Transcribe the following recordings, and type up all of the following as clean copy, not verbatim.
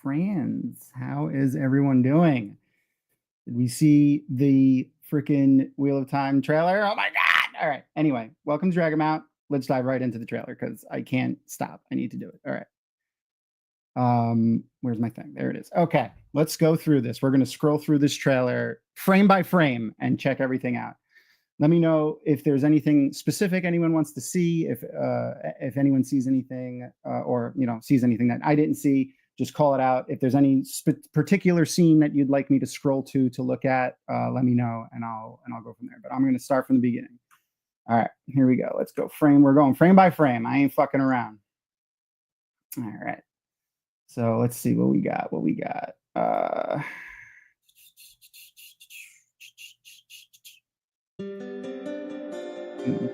friends. How is everyone doing? Did we see the freaking Wheel of Time trailer? Oh my god! All right. Anyway, welcome to Dragonmount. Let's dive right into the trailer because I can't stop. I need to do it. All right. Where's my thing? There it is. Okay, let's go through this. We're gonna scroll through this trailer frame by frame and check everything out. Let me know if there's anything specific anyone wants to see. If anyone sees anything or sees anything that I didn't see, just call it out. If there's any particular scene that you'd like me to scroll to look at, let me know and I'll go from there. But I'm going to start from the beginning. All right, here we go. Let's go frame. We're going frame by frame. I ain't fucking around. All right. So let's see what we got.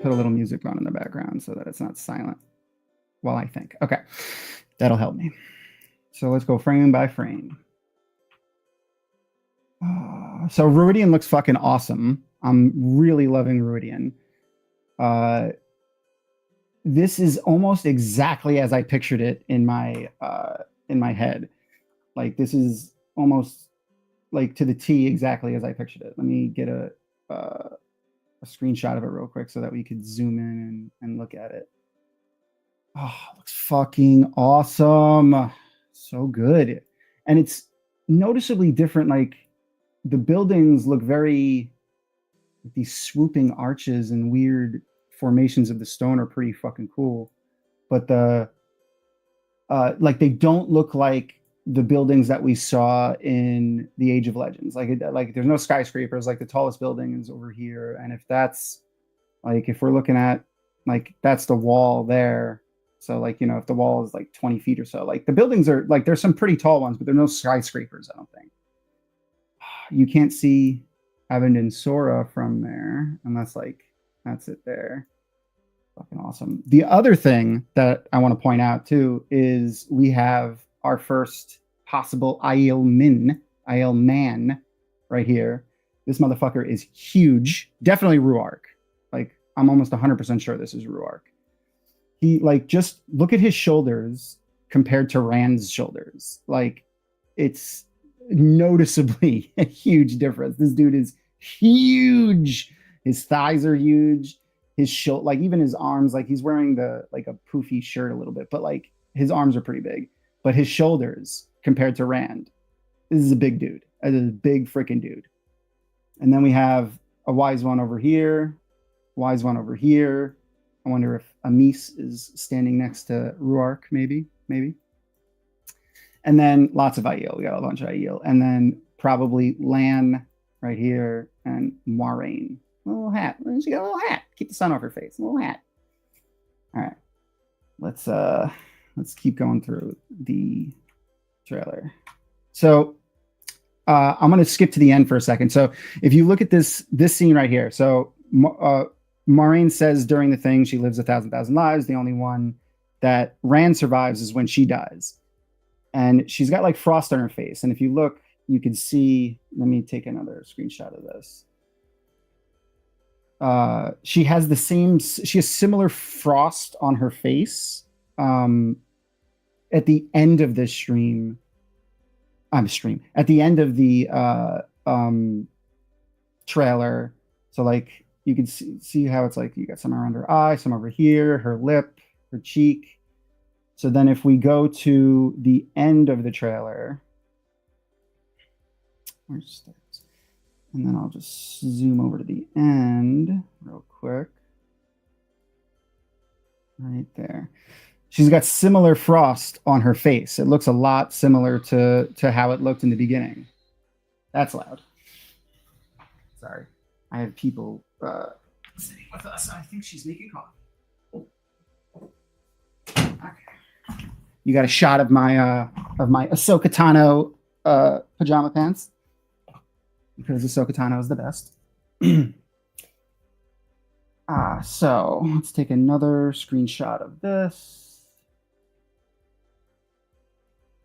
Put a little music on in the background so that it's not silent while I think. Okay, that'll help me. So let's go frame by frame. So Rhuidean looks fucking awesome. I'm really loving Rhuidean. This is almost exactly as I pictured it in my head. Like this is almost like to the T exactly as I pictured it. Let me get a screenshot of it real quick so that we could zoom in and look at it. Oh, it looks fucking awesome. So good. And it's noticeably different. Like the buildings look very, these swooping arches and weird formations of the stone are pretty fucking cool. But the, like they don't look like the buildings that we saw in the Age of Legends. Like there's no skyscrapers. Like the tallest building is over here, and if that's like if we're looking at like that's the wall there. So like if the wall is like 20 feet or so, like the buildings are like there's some pretty tall ones, but there's no skyscrapers. I don't think you can't see Abendon Sora from there unless like that's it there. Fucking awesome. The other thing that I want to point out too is we have our first possible Aiel man right here. This motherfucker is huge. Definitely Rhuarc. Like, I'm almost 100% sure this is Rhuarc. He, like, just look at his shoulders compared to Rand's shoulders. Like, it's noticeably a huge difference. This dude is huge. His thighs are huge. His shoulder, like, even his arms, like, he's wearing a poofy shirt a little bit, but, like, his arms are pretty big. But his shoulders compared to Rand, this is a big dude. This is a big freaking dude. And then we have a wise one over here, wise one over here. I wonder if Amis is standing next to Rhuarc, maybe. And then lots of Aiel. We got a bunch of Aiel. And then probably Lan right here and Moiraine. A little hat. She got a little hat. Keep the sun off her face. A little hat. All right. Let's keep going through the trailer. So I'm going to skip to the end for a second. So if you look at this scene right here, so Moiraine says during the thing she lives 1,000 lives. The only one that Rand survives is when she dies. And she's got like frost on her face. And if you look, you can see, let me take another screenshot of this. She has similar frost on her face. At the end of this at the end of the trailer, so like you can see how it's like you got some around her eye, some over here, her lip, her cheek. So then if we go to the end of the trailer, and then I'll just zoom over to the end real quick. Right there. She's got similar frost on her face. It looks a lot similar to how it looked in the beginning. That's loud. Sorry. I have people sitting with us. I think she's making coffee. Okay. You got a shot of my Ahsoka Tano pajama pants because Ahsoka Tano is the best. So let's take another screenshot of this.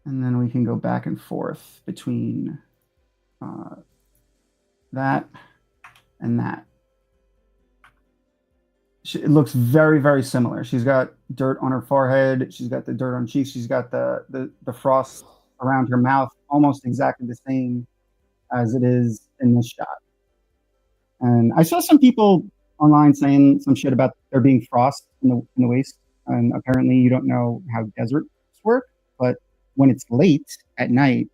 And then we can go back and forth between that and that. It looks very, very similar. She's got dirt on her forehead. She's got the dirt on cheeks. She's got the frost around her mouth, almost exactly the same as it is in this shot. And I saw some people online saying some shit about there being frost in the waste, and apparently you don't know how deserts work, but when it's late at night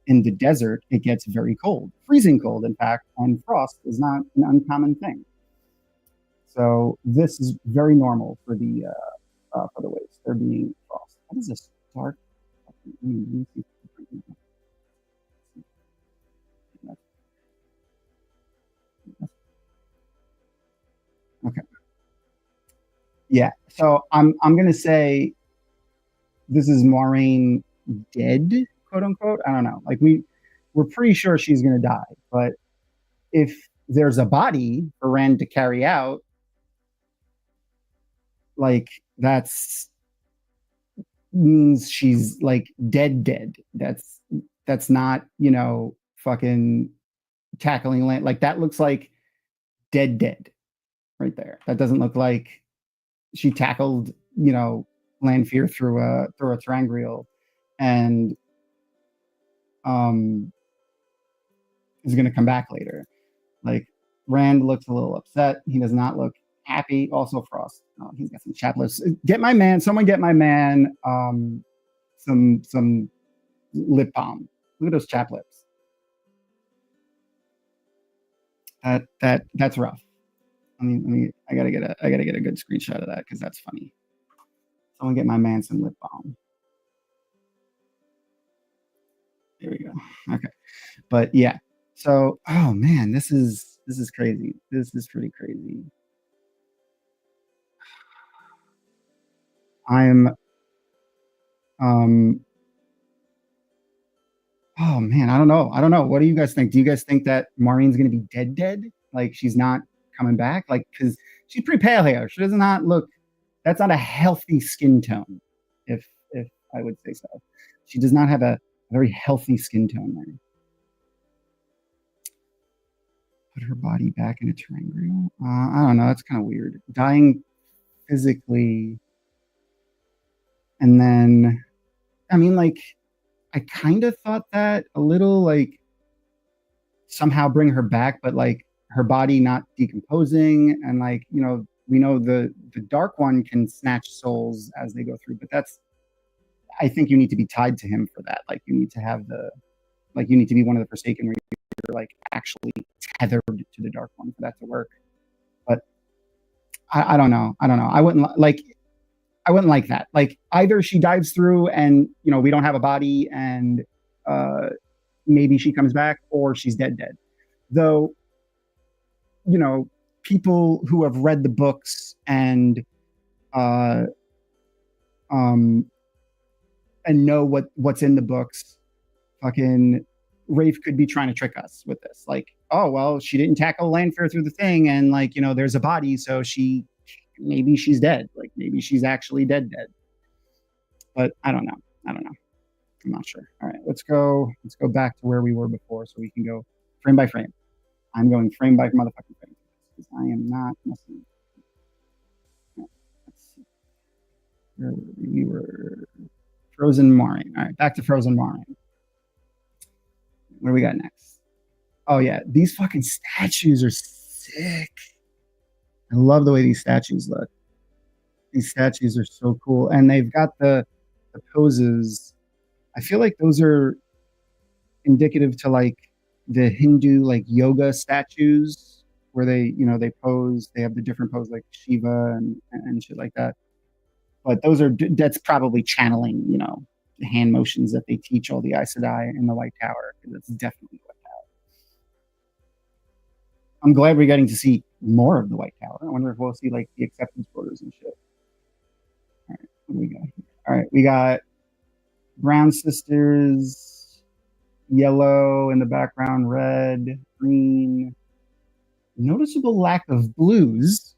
in the desert, it gets very cold, freezing cold, in fact, and frost is not an uncommon thing. So this is very normal for the waste. There being frost. What is this dark? Okay. Yeah. So I'm gonna say this is Moiraine dead, quote unquote. I don't know. Like we're pretty sure she's gonna die, but if there's a body for Rand to carry out, like that's means she's like dead. That's not, fucking tackling land. Like that looks like dead right there. That doesn't look like she tackled, Lanfear through a ter'angreal and is going to come back later. Like Rand looks a little upset. He does not look happy. Also Frost. Oh, he's got some chap lips. Get my man. Someone get my man some lip balm. Look at those chap lips. That's rough. I gotta get a good screenshot of that because that's funny. Someone get my man some lip balm. There we go. Okay. But yeah. So, oh man, this is crazy. This is pretty crazy. I'm oh man, I don't know. What do you guys think? Do you guys think that Moiraine's gonna be dead? Like she's not coming back? Like, because she's pretty pale here. She does not look, that's not a healthy skin tone, if I would say so. She does not have a very healthy skin tone there. Put her body back in a ter'angreal? I don't know. That's kind of weird. Dying physically. And then, I mean, like, I kind of thought that a little, like, somehow bring her back, but, like, her body not decomposing. And, like, we know the Dark One can snatch souls as they go through, but I think you need to be tied to him for that. Like, you need to have you need to be one of the Forsaken where you're, like, actually tethered to the Dark One for that to work. But I don't know. I wouldn't like that. Like, either she dives through and, we don't have a body and maybe she comes back, or she's dead. Though, people who have read the books and know what's in the books, fucking Rafe could be trying to trick us with this. Like, oh, well, she didn't tackle Lanfear through the thing, and, like, there's a body, so maybe she's dead. Like, maybe she's actually dead. But I don't know. I'm not sure. All right, let's go back to where we were before so we can go frame by frame. I'm going frame by motherfucking frame because I am not messing. Let's see. We were Frozen Moiraine. All right, back to Frozen Moiraine. What do we got next? Oh yeah, these fucking statues are sick. I love the way these statues look. These statues are so cool, and they've got the poses. I feel like those are indicative to, like, the Hindu, like, yoga statues where they pose. They have the different poses like Shiva and shit like that. But that's probably channeling, the hand motions that they teach all the Aes Sedai in the White Tower. That's definitely White Tower. I'm glad we're getting to see more of the White Tower. I wonder if we'll see, like, the acceptance borders and shit. All right, what do we got here? All right, we got Brown Sisters, yellow in the background, red, green. Noticeable lack of blues,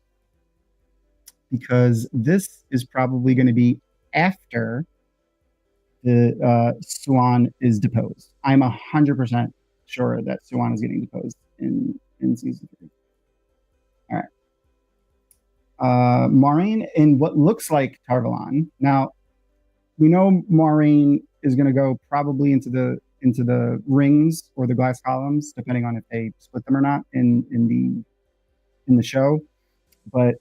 because this is probably going to be after the Siuan is deposed. I'm 100% sure that Siuan is getting deposed in season 3. All right. Moiraine in what looks like Tar Valon. Now, we know Moiraine is going to go probably into the rings or the glass columns, depending on if they split them or not in the show.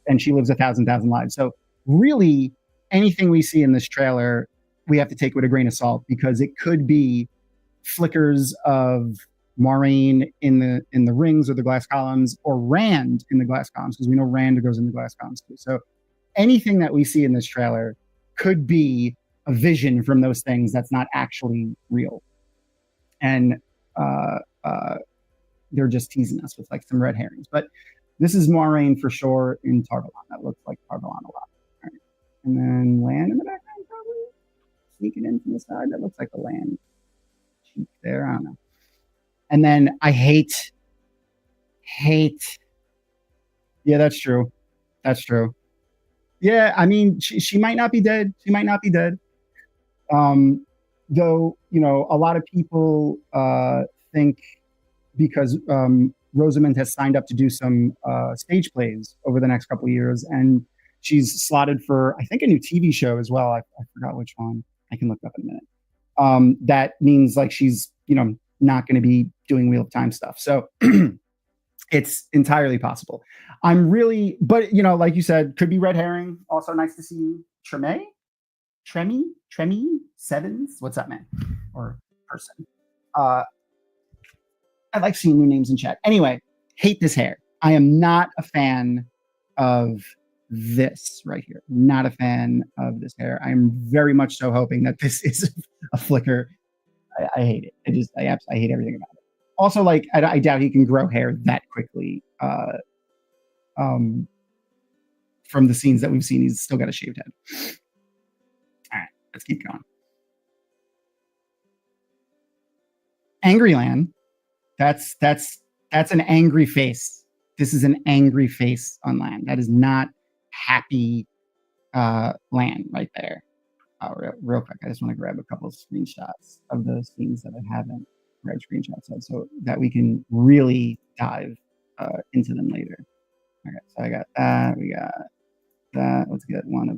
And she lives 1,000 lives. So really, anything we see in this trailer, we have to take with a grain of salt, because it could be flickers of Moiraine in the rings or the glass columns, or Rand in the glass columns, because we know Rand goes in the glass columns too. So anything that we see in this trailer could be a vision from those things that's not actually real. And they're just teasing us with like some red herrings. But this is Moiraine for sure in Tar Valon. That looks like Tar Valon a lot. Right. And then land in the background, probably sneaking in from the side. That looks like a land cheek there. I don't know. And then I hate. Yeah, that's true. That's true. Yeah, I mean, she might not be dead. She might not be dead. Though, a lot of people think, because Rosamund has signed up to do some stage plays over the next couple of years, and she's slotted for, I think, a new TV show as well. I forgot which one. I can look up in a minute. That means like she's, not going to be doing Wheel of Time stuff. So it's entirely possible. But like you said, could be red herring. Also nice to see Treme, Sevens. What's that, man? Or person? I like seeing new names in chat. Anyway, hate this hair. I am not a fan of this right here. Not a fan of this hair. I'm very much so hoping that this is a flicker. I hate it. I hate everything about it. Also, like, I doubt he can grow hair that quickly. From the scenes that we've seen, he's still got a shaved head. All right, let's keep going. Angryland. That's an angry face. This is an angry face on land. That is not happy land right there. Real quick, I just want to grab a couple of screenshots of those scenes that I haven't read screenshots of, so that we can really dive into them later. Okay, so I got that. We got that. Let's get one of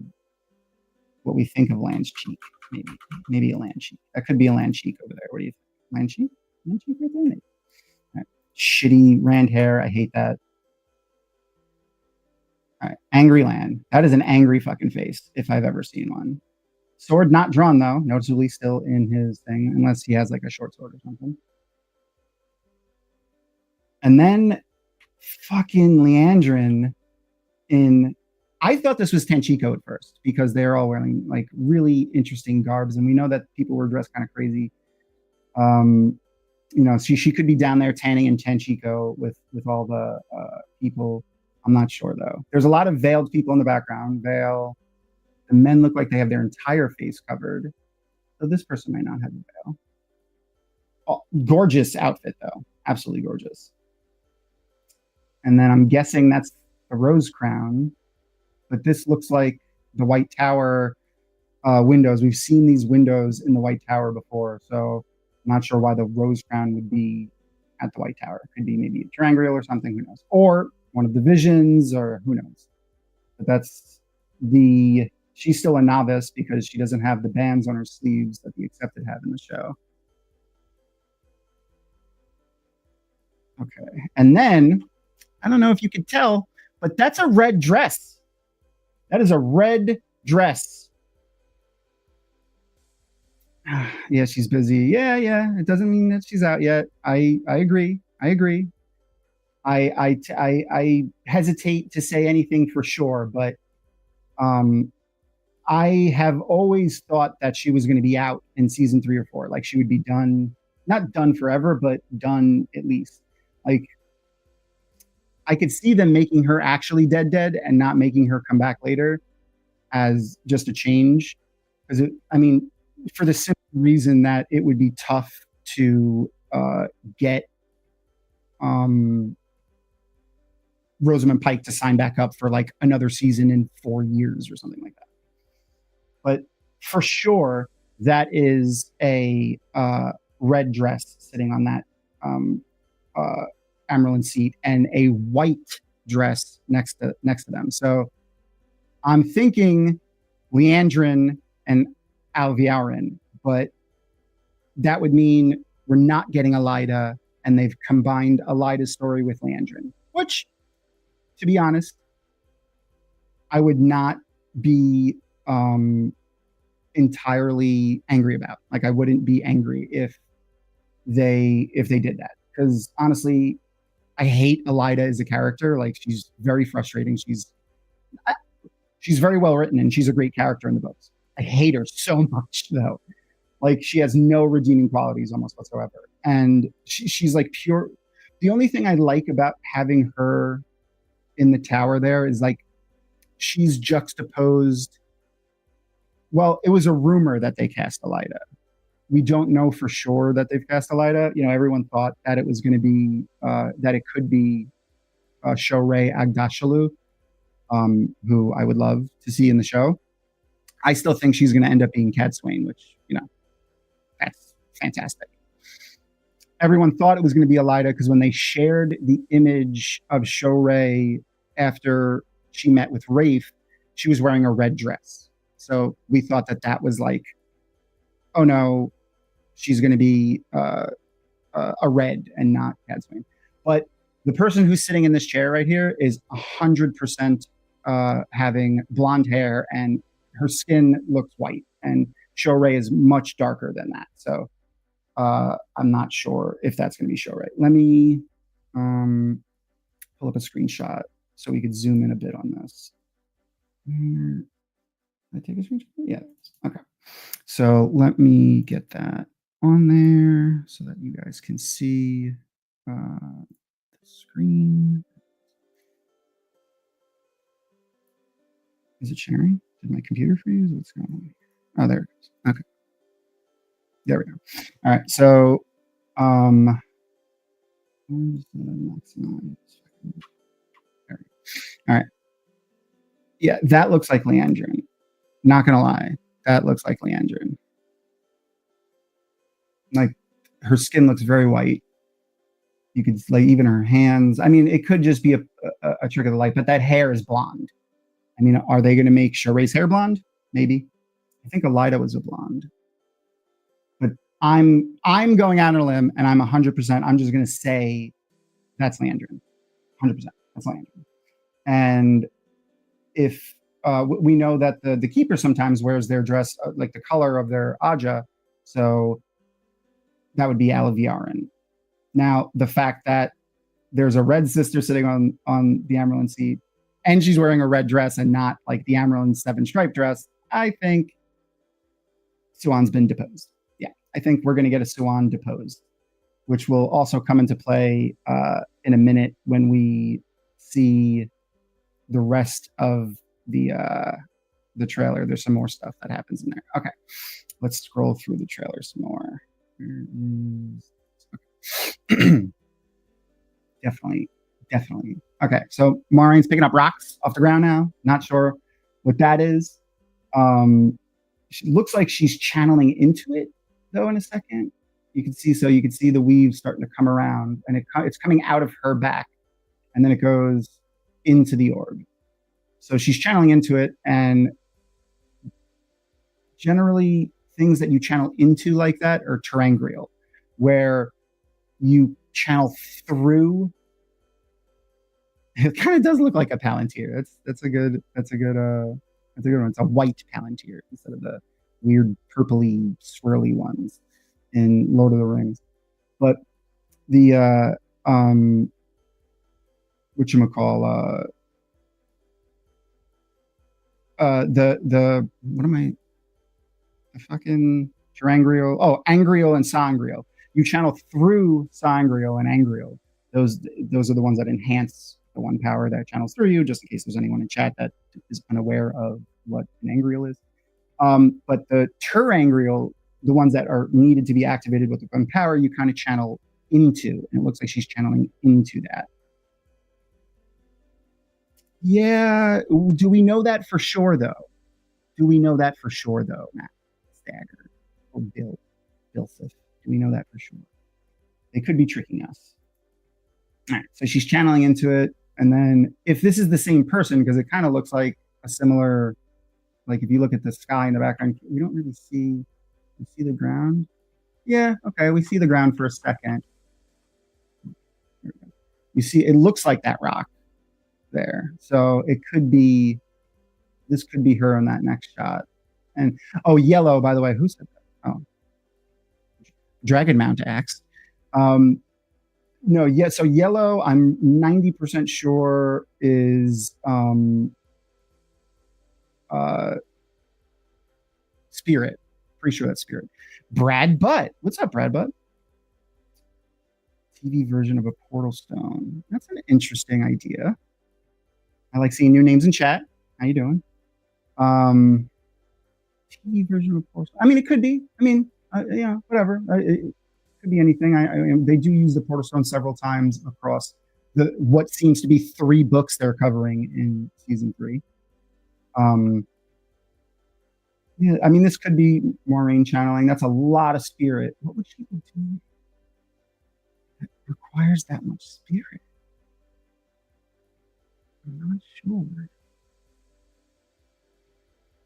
what we think of Land's cheek. Maybe a land cheek. That could be a land cheek over there. What do you think? Land cheek? Land cheek right there? Maybe. All right. Shitty Rand hair. I hate that. All right. Angry Land. That is an angry fucking face if I've ever seen one. Sword not drawn, though. Noticeably still in his thing, unless he has like a short sword or something. And then fucking Liandrin I thought this was Tenchiko at first, because they're all wearing like really interesting garbs, and we know that people were dressed kind of crazy. She could be down there tanning in Tenchiko with all the people. I'm not sure though. There's a lot of veiled people in the background. Veil. The men look like they have their entire face covered. So this person might not have a veil. Oh, gorgeous outfit though. Absolutely gorgeous. And then I'm guessing that's a rose crown. But this looks like the White Tower windows. We've seen these windows in the White Tower before. So I'm not sure why the rose crown would be at the White Tower. It could be maybe a ter'angreal or something. Who knows? Or one of the visions, or who knows. But that's she's still a novice because she doesn't have the bands on her sleeves that the Accepted have in the show. Okay. And then, I don't know if you could tell, but that's a red dress. That is a red dress. Yeah, she's busy. Yeah. It doesn't mean that she's out yet. I agree. I hesitate to say anything for sure, but I have always thought that she was going to be out in season 3 or 4. Like she would be done, not done forever, but done at least. Like I could see them making her actually dead and not making her come back later as just a change. Because for the simple reason that it would be tough to get Rosamund Pike to sign back up for like another season in 4 years or something like that. But for sure, that is a red dress sitting on that Amyrlin seat, and a white dress next to them. So I'm thinking Liandrin and Alviarin, but that would mean we're not getting Elida, and they've combined Elida's story with Liandrin, which, to be honest, I would not be entirely angry about. Like, I wouldn't be angry if they did that, because honestly, I hate Elida as a character. Like, she's very frustrating. She's very well written, and she's a great character in the books. I hate her so much, though. Like, she has no redeeming qualities almost whatsoever. And she's like pure. The only thing I like about having her in the tower there is like she's juxtaposed. Well, it was a rumor that they cast Elida. We don't know for sure that they've cast Elida. You know, everyone thought that it was going to be that it could be Shohreh Aghdashloo, who I would love to see in the show. I still think she's going to end up being Cadsuane, which, you know, that's fantastic. Everyone thought it was going to be Elida because when they shared the image of Shohreh after she met with Rafe, she was wearing a red dress. So we thought that that was like, oh no, she's going to be a red and not Cadsuane. But the person who's sitting in this chair right here is 100% having blonde hair, and her skin looks white, and Shohreh is much darker than that. So I'm not sure if that's going to be Shohreh. Let me pull up a screenshot so we could zoom in a bit on this. Did I take a screenshot? Yeah. Okay. So let me get that on there so that you guys can see the screen. Is it sharing? Did my computer freeze? What's going on? Oh, there it is. Okay. There we go. All right. So, where's the maximize? There. All right. Yeah, that looks like Liandrin. Not gonna lie, that looks like Liandrin. Like, her skin looks very white. You could, like, even her hands. I mean, it could just be a trick of the light, but that hair is blonde. I mean, are they going to make Shohreh's hair blonde? Maybe. I think Elida was a blonde. But I'm going out on a limb, and I'm 100%. I'm just going to say that's Liandrin. 100%. That's Liandrin. And if we know that the keeper sometimes wears their dress like the color of their Aja, so that would be Alaviarin. Now, the fact that there's a red sister sitting on the Amyrlin seat, and she's wearing a red dress and not like the Amyrlin 7-stripe dress, I think Siuan's been deposed. Yeah, I think we're going to get a Siuan deposed, which will also come into play in a minute when we see the rest of the trailer. There's some more stuff that happens in there. Okay, let's scroll through the trailer some more. Okay. Definitely. Okay, so Moiraine's picking up rocks off the ground now. Not sure what that is. She looks like she's channeling into it, though, in a second. You can see the weave starting to come around, and it's coming out of her back, and then it goes into the orb. So she's channeling into it, and generally things that you channel into like that are ter'angreal, where you channel through. It kind of does look like a Palantir. That's a good one. It's a white Palantir instead of the weird purpley swirly ones in Lord of the Rings. But the whatchamacall, the what am I? The fucking ter'angreal. Oh, angreal and sa'angreal. You channel through sa'angreal and angreal. Those are the ones that enhance the one power that channels through you, just in case there's anyone in chat that is unaware of what an angreal is. But the ter'angreal, the ones that are needed to be activated with the one power, you kind of channel into, and it looks like she's channeling into that. Yeah, do we know that for sure, though? Matt Stagger or Bill Sif? Do we know that for sure? They could be tricking us. All right, so she's channeling into it. And then if this is the same person, because it kind of looks like a similar, like if you look at the sky in the background, we don't really see the ground. Yeah, okay, we see the ground for a second. You see, it looks like that rock there. So it could be, this could be her on that next shot. And, oh, yellow, by the way, who said that? Oh, Dragon Mount Axe. No, yeah, so yellow, I'm 90% sure is Spirit. Pretty sure that's Spirit. Brad Butt. What's up, Brad Butt? TV version of a Portal Stone. That's an interesting idea. I like seeing your names in chat. How you doing? TV version of a Portal Stone. I mean, it could be. I mean, yeah, whatever. It could be anything. They do use the Portal Stone several times across what seems to be 3 books they're covering in season 3. Yeah, I mean, this could be Moiraine channeling. That's a lot of spirit. What would she be doing that requires that much spirit? I'm not sure.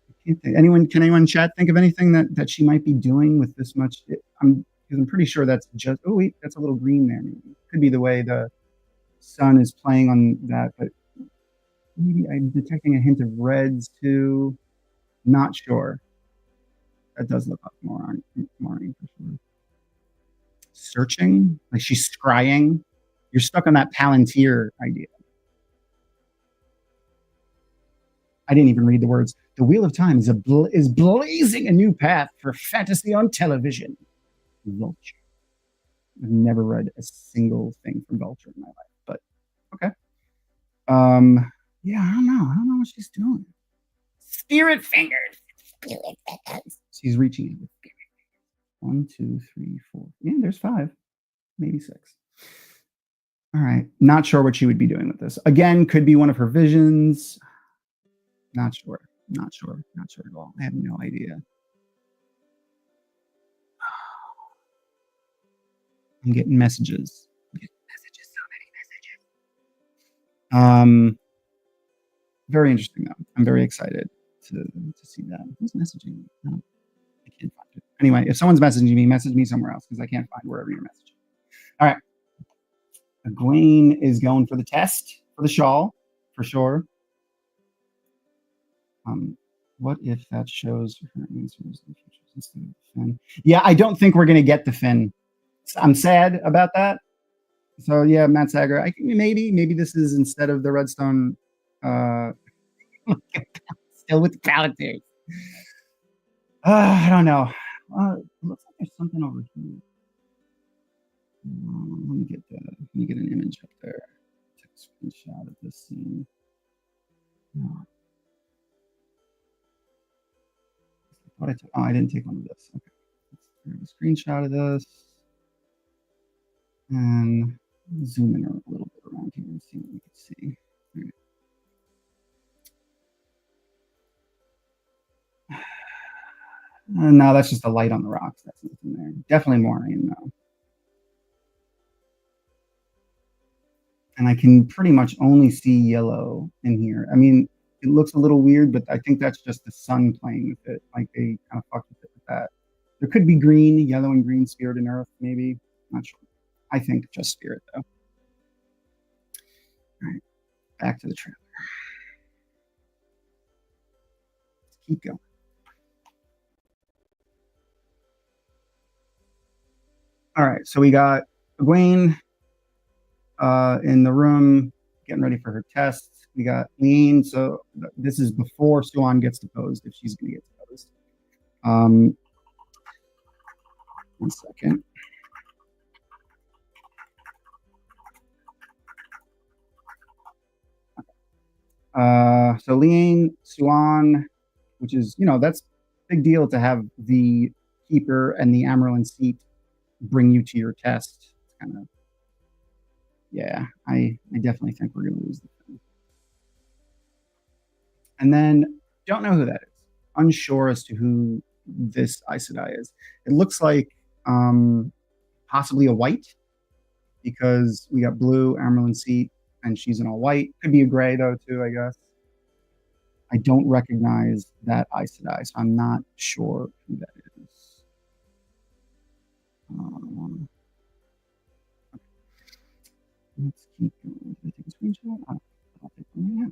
I can't think. Can anyone in chat think of anything that she might be doing with this much? I'm pretty sure that's just. Oh wait, that's a little green there. Maybe could be the way the sun is playing on that, but maybe I'm detecting a hint of reds too. Not sure. That does look like Moiraine for sure. Searching, like she's scrying. You're stuck on that Palantir idea. I didn't even read the words. The Wheel of Time is blazing a new path for fantasy on television. Vulture. I've never read a single thing from Vulture in my life, but okay. Yeah, I don't know what she's doing. Spirit fingers. Spirit fingers. She's reaching in with spirit fingers. 1, 2, 3, 4. Yeah, there's 5, maybe 6. All right. Not sure what she would be doing with this. Again, could be one of her visions. Not sure at all. I have no idea. I'm getting messages. So many messages. Very interesting though. I'm very excited to see that. Who's messaging me? No, I can't find it. Anyway, if someone's messaging me, message me somewhere else because I can't find wherever you're messaging. All right. Gawyn is going for the test for the shawl for sure. What if that shows her answers instead of the fin? Yeah, I don't think we're gonna get the fin. I'm sad about that. So yeah, Matt Sager. Maybe this is instead of the redstone. Still with the Palantir. I don't know. It looks like there's something over here. Let me get an image up there. Take a screenshot of this scene. I didn't take one of this. Okay. Let's a screenshot of this. And zoom in a little bit around here and see what we can see. Right. No, that's just the light on the rocks. That's nothing there. Definitely Moiraine, though. And I can pretty much only see yellow in here. I mean, it looks a little weird, but I think that's just the sun playing with it. Like they kind of fucked with it with that. There could be green, yellow and green spirit and earth, maybe. Not sure. I think just spirit, though. All right, back to the trailer. Let's keep going. All right, so we got Gawyn in the room getting ready for her tests. We got Liandrin. So this is before Siuan gets deposed, if she's going to get deposed. 1 second. So Liandrin, Siuan, which is, that's a big deal to have the keeper and the Amyrlin seat bring you to your test. It's kind of, yeah, I definitely think we're going to lose the thing. And then, don't know who that is. Unsure as to who this Aes Sedai is. It looks like possibly a white, because we got blue, Amyrlin seat, and she's in all white. Could be a gray, though, too, I guess. I don't recognize that Aes Sedai, so I'm not sure who that is. Let's keep going. Did I take a screenshot? I'll take one right now.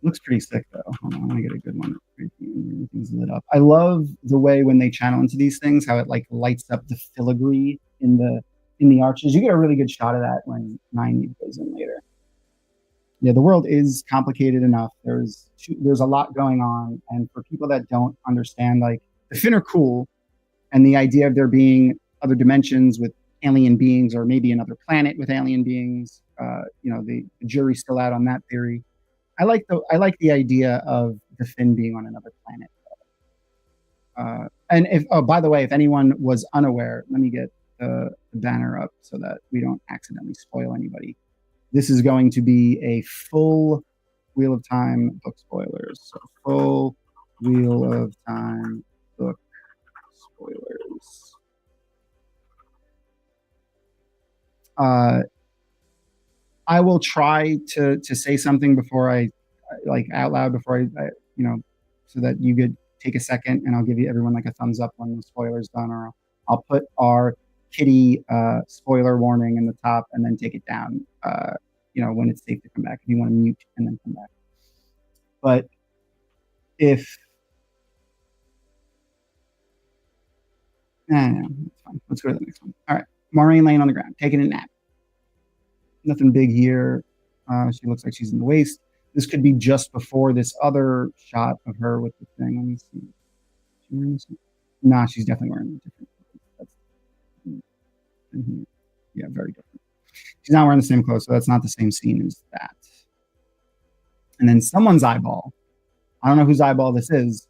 Looks pretty sick though. Hold on, I want to get a good one. Everything's lit up. I love the way when they channel into these things, how it like lights up the filigree in the arches. You get a really good shot of that when Nynaeve goes in later. Yeah, the world is complicated enough. There's a lot going on, and for people that don't understand, like the Finn are cool, and the idea of there being other dimensions with alien beings, or maybe another planet with alien beings. The jury's still out on that theory. I like the idea of the Finn being on another planet. And by the way, if anyone was unaware, let me get the banner up so that we don't accidentally spoil anybody. This is going to be a full Wheel of Time book spoilers. So full Wheel of Time book spoilers. I will try to say something before I like out loud before I so that you could take a second, and I'll give everyone like a thumbs up when the spoiler's done, or I'll put our kitty spoiler warning in the top and then take it down when it's safe to come back, if you want to mute and then come back. But if no, that's fine. Let's go to the next one. All right, Moiraine laying on the ground, taking a nap. Nothing big here. She looks like she's in the waist. This could be just before this other shot of her with the thing. Let me see. Nah, she's definitely wearing a different clothes. That's in here. Yeah, very different. She's not wearing the same clothes, so that's not the same scene as that. And then someone's eyeball. I don't know whose eyeball this is.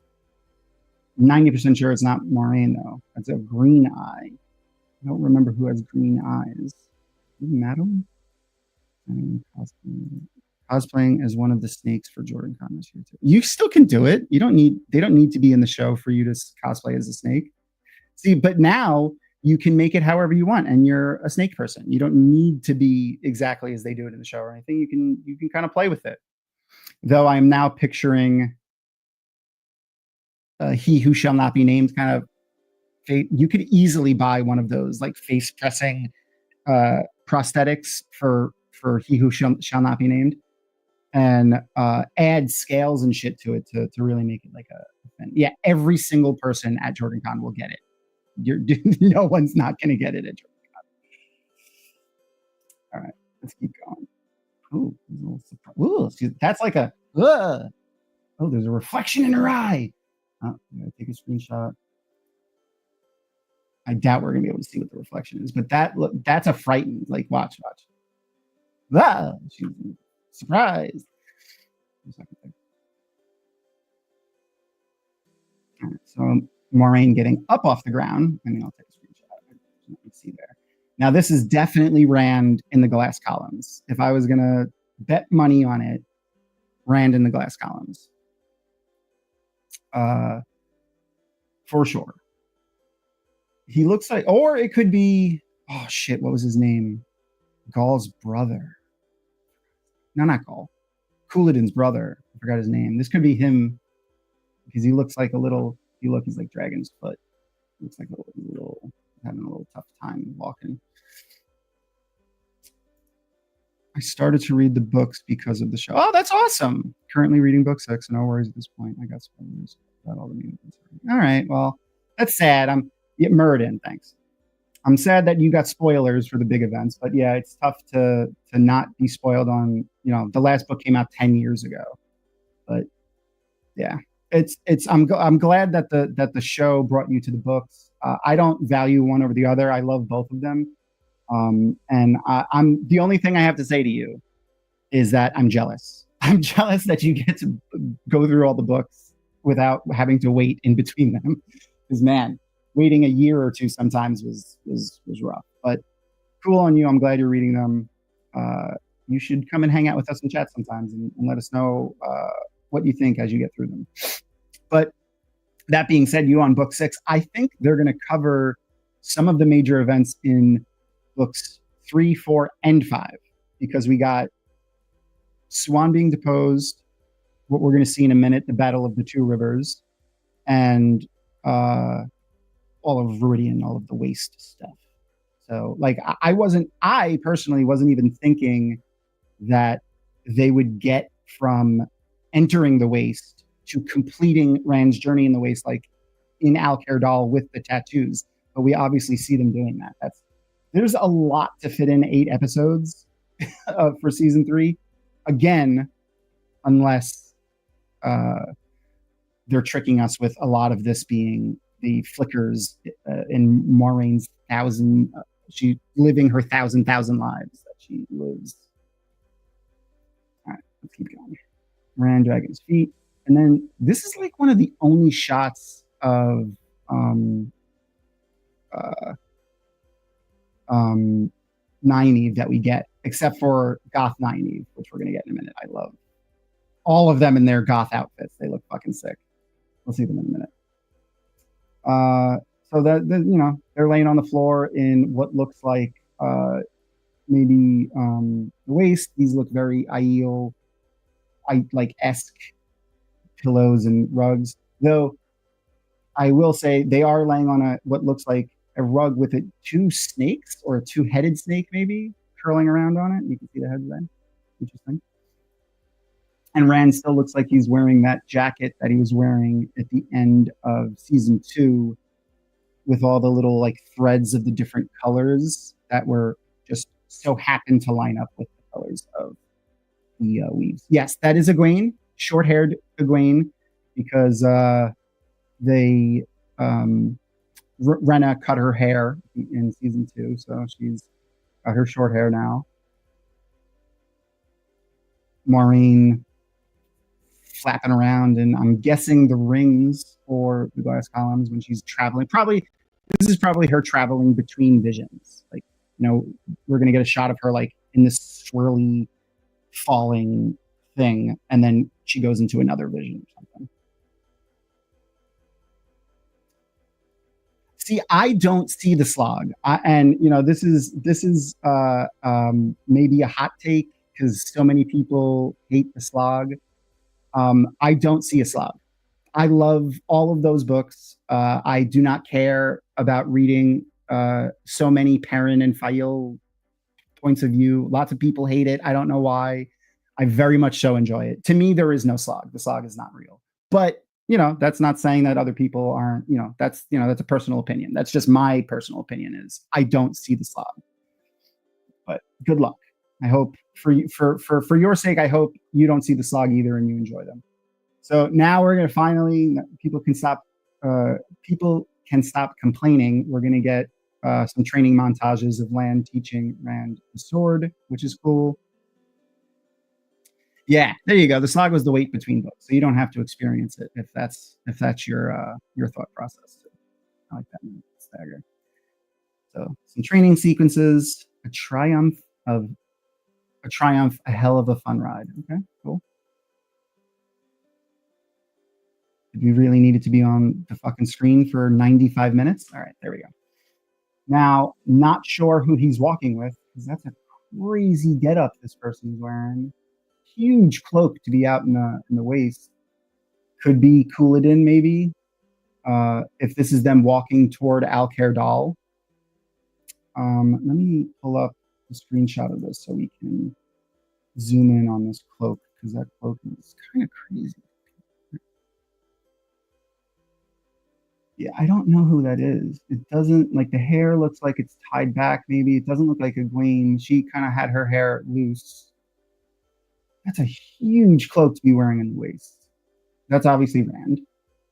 90% sure it's not Moiraine, though. That's a green eye. I don't remember who has green eyes. Madam? Cosplaying as one of the snakes for Jordan Con this year too. You still can do it. They don't need to be in the show for you to cosplay as a snake. See, but now you can make it however you want, and you're a snake person. You don't need to be exactly as they do it in the show or anything. You can kind of play with it. Though I am now picturing he who shall not be named kind of fate. You could easily buy one of those like face pressing prosthetics for he who shall not be named, and add scales and shit to it to really make it like a thing. Yeah, every single person at Jordan Con will get it. No one's not going to get it at Jordan Con. All right, let's keep going. Ooh, a little surprise. Ooh, that's like a. Oh, there's a reflection in her eye. Oh, I'm gonna take a screenshot. I doubt we're gonna be able to see what the reflection is, but that's a frightened. Like, watch. Ah, she's surprised. All right, so Moiraine getting up off the ground. I mean, I'll take a screenshot. You can see there. Now, this is definitely Rand in the glass columns. If I was gonna bet money on it, Rand in the glass columns. For sure. He looks like, or it could be, oh shit, what was his name? Gaul's brother. No, not Gaul. Couladin's brother. I forgot his name. This could be him because he looks like he's like Dragon's Foot. Looks like a little having a little tough time walking. I started to read the books because of the show. Oh, that's awesome. Currently reading book 6. No worries at this point. I got spoilers about all the mutants. All right. Well, that's sad. Muradin, thanks. I'm sad that you got spoilers for the big events, but yeah, it's tough to not be spoiled on, the last book came out 10 years ago. But yeah, I'm glad that the show brought you to the books. I don't value one over the other. I love both of them. And I'm the only thing I have to say to you is that I'm jealous. I'm jealous that you get to go through all the books without having to wait in between them. Because man, waiting a year or two sometimes was rough. But cool on you. I'm glad you're reading them. You should come and hang out with us in chat sometimes and let us know what you think as you get through them. But that being said, you on book 6, I think they're going to cover some of the major events in books 3, 4, and 5, because we got Swan being deposed, what we're going to see in a minute, the Battle of the Two Rivers, and all of Rhuidean, all of the waste stuff. So like I personally wasn't even thinking that they would get from entering the waste to completing Rand's journey in the waste, like in Alcair Dal with the tattoos. But we obviously see them doing that. There's a lot to fit in 8 episodes for season 3. Again, unless they're tricking us with a lot of this being the flickers in Moiraine's she living her thousand lives that she lives. All right, let's keep going. Rand Dragon's feet. And then this is like one of the only shots of Nynaeve that we get, except for Goth Nynaeve, which we're gonna get in a minute. I love all of them in their Goth outfits. They look fucking sick. We'll see them in a minute. So that you know, they're laying on the floor in what looks like maybe the waste. These look very Aiel like esque pillows and rugs. Though I will say they are laying on what looks like a rug with 2 snakes or a 2-headed snake maybe curling around on it. You can see the heads then. Interesting. And Rand still looks like he's wearing that jacket that he was wearing at the end of season 2 with all the little like threads of the different colors that were just so happened to line up with the colors of the weaves. Yes, that is Egwene, short-haired Egwene, because they Rhenna cut her hair in season 2, so she's got her short hair now. Moiraine flapping around, and I'm guessing the rings for the glass columns when she's traveling. This is probably her traveling between visions. Like, you know, we're gonna get a shot of her like in this swirly falling thing, and then she goes into another vision or something. See, I don't see the slog, and you know, this is maybe a hot take because so many people hate the slog. I don't see a slog. I love all of those books. I do not care about reading so many Perrin and Fael points of view. Lots of people hate it. I don't know why. I very much so enjoy it. To me, there is no slog. The slog is not real. But, you know, that's not saying that other people aren't, that's a personal opinion. That's just my personal opinion is I don't see the slog. But good luck. I hope for your sake, I hope you don't see the slog either and you enjoy them. So now we're going to finally, people can stop complaining. We're going to get some training montages of Lan teaching Rand the sword, which is cool. Yeah, there you go. The slog was the wait between books, so you don't have to experience it if that's your thought process. I like that stagger. So some training sequences, a hell of a fun ride. Okay, cool. Did we really need it to be on the fucking screen for 95 minutes? All right, there we go. Now, not sure who he's walking with, because that's a crazy getup this person's wearing. Huge cloak to be out in the waste. Could be Couladin, maybe. If this is them walking toward Alcair Dal. Let me pull up a screenshot of this so we can zoom in on this cloak, because that cloak is kind of crazy. Yeah, I don't know who that is. It doesn't, like, the hair looks like it's tied back, maybe. It doesn't look like Egwene. She kind of had her hair loose. That's a huge cloak to be wearing in the waist. That's obviously Rand.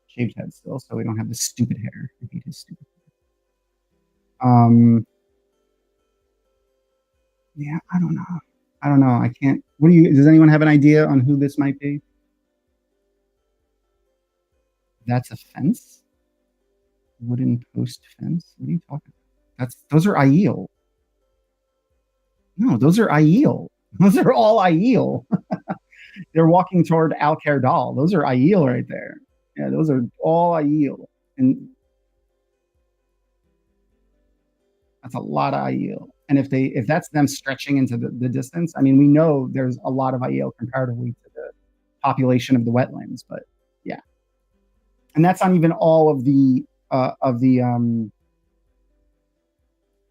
Shaved head still, so we don't have the stupid hair. I hate his stupid hair. Yeah, I don't know. I can't. Does anyone have an idea on who this might be? That's a fence? Wooden post fence? What are you talking about? Those are Aiel. No, those are Aiel. Those are all Aiel. They're walking toward Alcair Dal. Those are Aiel right there. Yeah, those are all Aiel. And that's a lot of Aiel. And if that's them stretching into the distance, I mean, we know there's a lot of Aiel comparatively to the population of the wetlands, but yeah. And that's not even all of the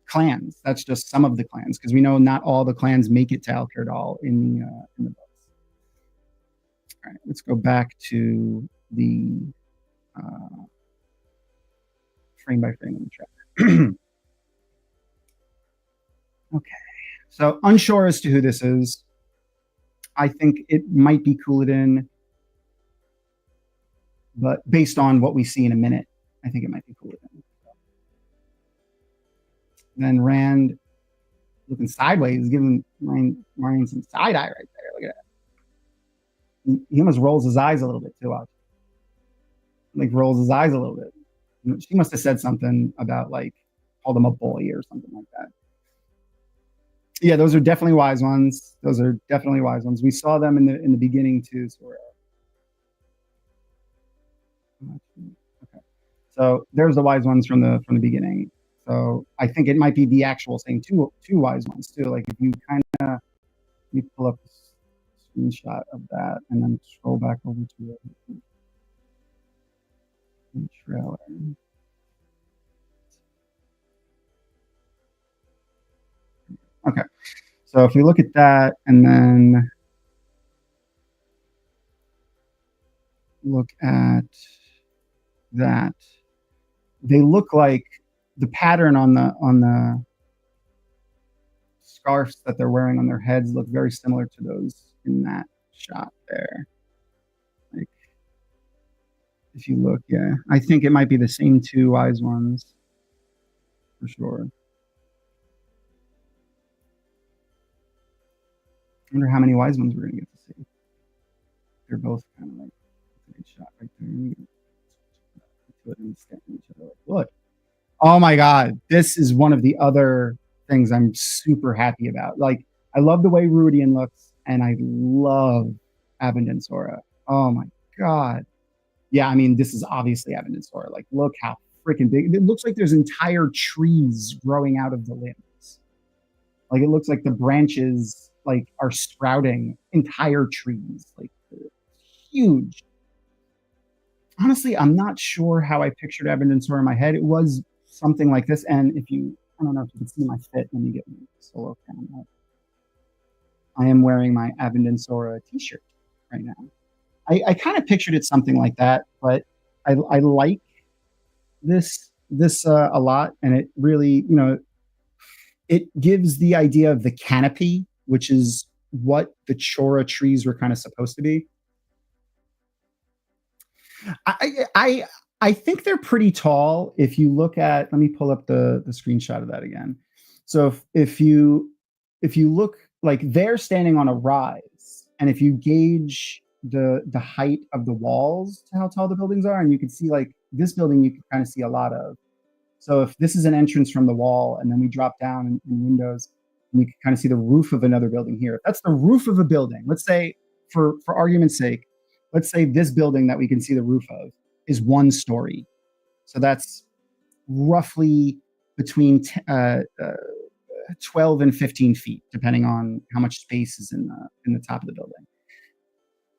clans. That's just some of the clans, because we know not all the clans make it to Alcair Dal in the books. All right, let's go back to the frame by frame in the track. Okay, so unsure as to who this is. I think it might be Couladin, but based on what we see in a minute, I think it might be Couladin. Then Rand looking sideways, giving Moiraine some side eye right there. Look at that. He almost rolls his eyes a little bit too. Like rolls his eyes a little bit. She must have said something about like called him a boy or something like that. Yeah, those are definitely wise ones. Those are definitely wise ones. We saw them in the beginning too. So okay, so there's the wise ones from the beginning. So I think it might be the actual same two wise ones too. Like if you kind of, let me pull up a screenshot of that and then scroll back over to the trailer. Okay, so if we look at that and then look at that, they look like the pattern on the scarves that they're wearing on their heads look very similar to those in that shot there. Like, if you look, yeah, I think it might be the same two wise ones for sure. I wonder how many wise ones we're gonna get to see. They're both kind of like a good shot right there. Look. Oh my God. This is one of the other things I'm super happy about. Like, I love the way Rhuidean looks, and I love Avondin Sora. Oh my God. Yeah, I mean, this is obviously Avondin Sora. Like, look how freaking big. It looks like there's entire trees growing out of the limbs. Like, it looks like the branches like are sprouting entire trees. Like, huge. Honestly, I'm not sure how I pictured Avondin Sora in my head. It was something like this. And if you, I don't know if you can see my fit. Let me get my solo cam up. I am wearing my Avondin Sora t-shirt right now. I kind of pictured it something like that, but I like this a lot, and it really, you know, it gives the idea of the canopy, which is what the Chora trees were kind of supposed to be. I think they're pretty tall. If you look at, let me pull up the screenshot of that again. So if you look, like, they're standing on a rise, and if you gauge the height of the walls to how tall the buildings are, and you can see like this building, you can kind of see a lot of. So if this is an entrance from the wall, and then we drop down in windows, and you can kind of see the roof of another building here. If that's the roof of a building, let's say for argument's sake, let's say this building that we can see the roof of is 1 story. So that's roughly between 12 and 15 feet, depending on how much space is in the top of the building.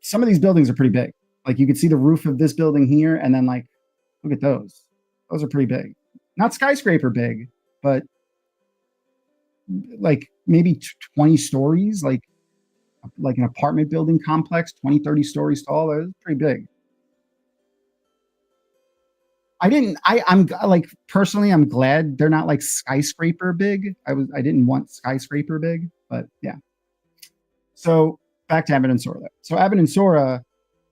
Some of these buildings are pretty big. Like, you can see the roof of this building here, and then like, look at those. Those are pretty big. Not skyscraper big, but like maybe 20 stories, like an apartment building complex, 20, 30 stories tall. That's pretty big. I'm like, personally, I'm glad they're not like skyscraper big. I didn't want skyscraper big, but yeah. So back to Avondin Sora. So Avondin Sora,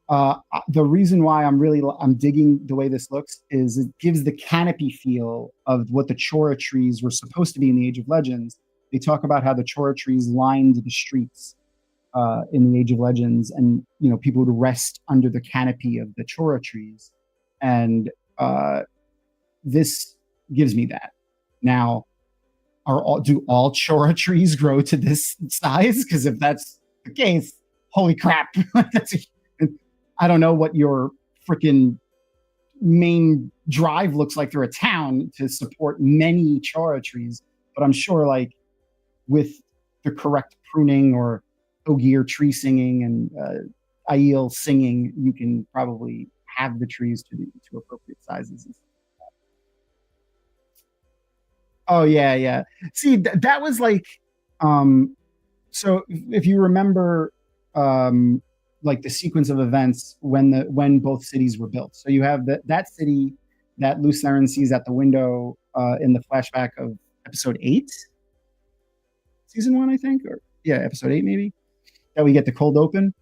the reason why I'm digging the way this looks is it gives the canopy feel of what the Chora trees were supposed to be in the Age of Legends. They talk about how the Chora trees lined the streets in the Age of Legends, and you know, people would rest under the canopy of the Chora trees, and this gives me that. Now, do all Chora trees grow to this size? Because if that's the case, holy crap! I don't know what your freaking main drive looks like through a town to support many Chora trees, but I'm sure, like, with the correct pruning or Ogier tree singing and Aiel singing, you can probably have the trees to appropriate sizes. Oh yeah, yeah. See, that was like, um, so if you remember, um, like the sequence of events when both cities were built. So you have that city that Lucerne sees at the window in the flashback of episode 8, season 1, I think, or yeah, episode 8 maybe. That we get the cold open.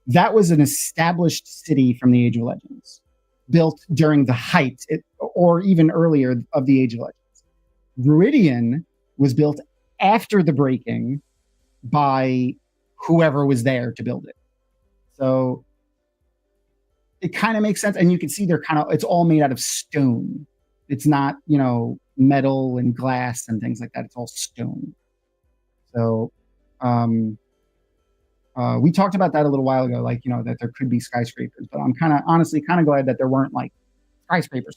That was an established city from the Age of Legends, built during the height or even earlier of the Age of Legends. Rhuidean was built after the breaking by whoever was there to build it. So it kind of makes sense. And you can see it's all made out of stone. It's not, metal and glass and things like that. It's all stone. So, we talked about that a little while ago, like, that there could be skyscrapers, but I'm honestly glad that there weren't like skyscrapers.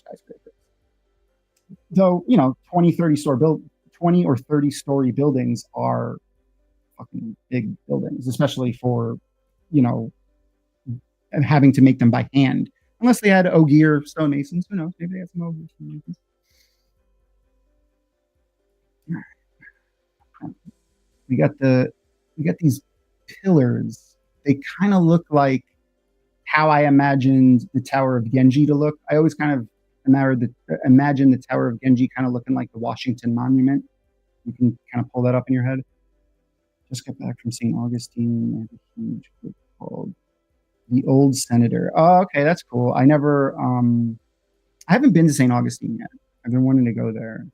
Though, 20 or 30 story buildings are fucking big buildings, especially for, having to make them by hand. Unless they had Ogier stonemasons, who knows? Maybe they had some Ogier stonemasons. We got these pillars. They kind of look like how I imagined the Tower of Ghenjei to look. I always kind of imagine the Tower of Ghenjei kind of looking like the Washington Monument. You can kind of pull that up in your head. Just got back from St. Augustine. They have a huge book called The Old Senator. Oh, okay, that's cool. I haven't been to St. Augustine yet. I've been wanting to go there.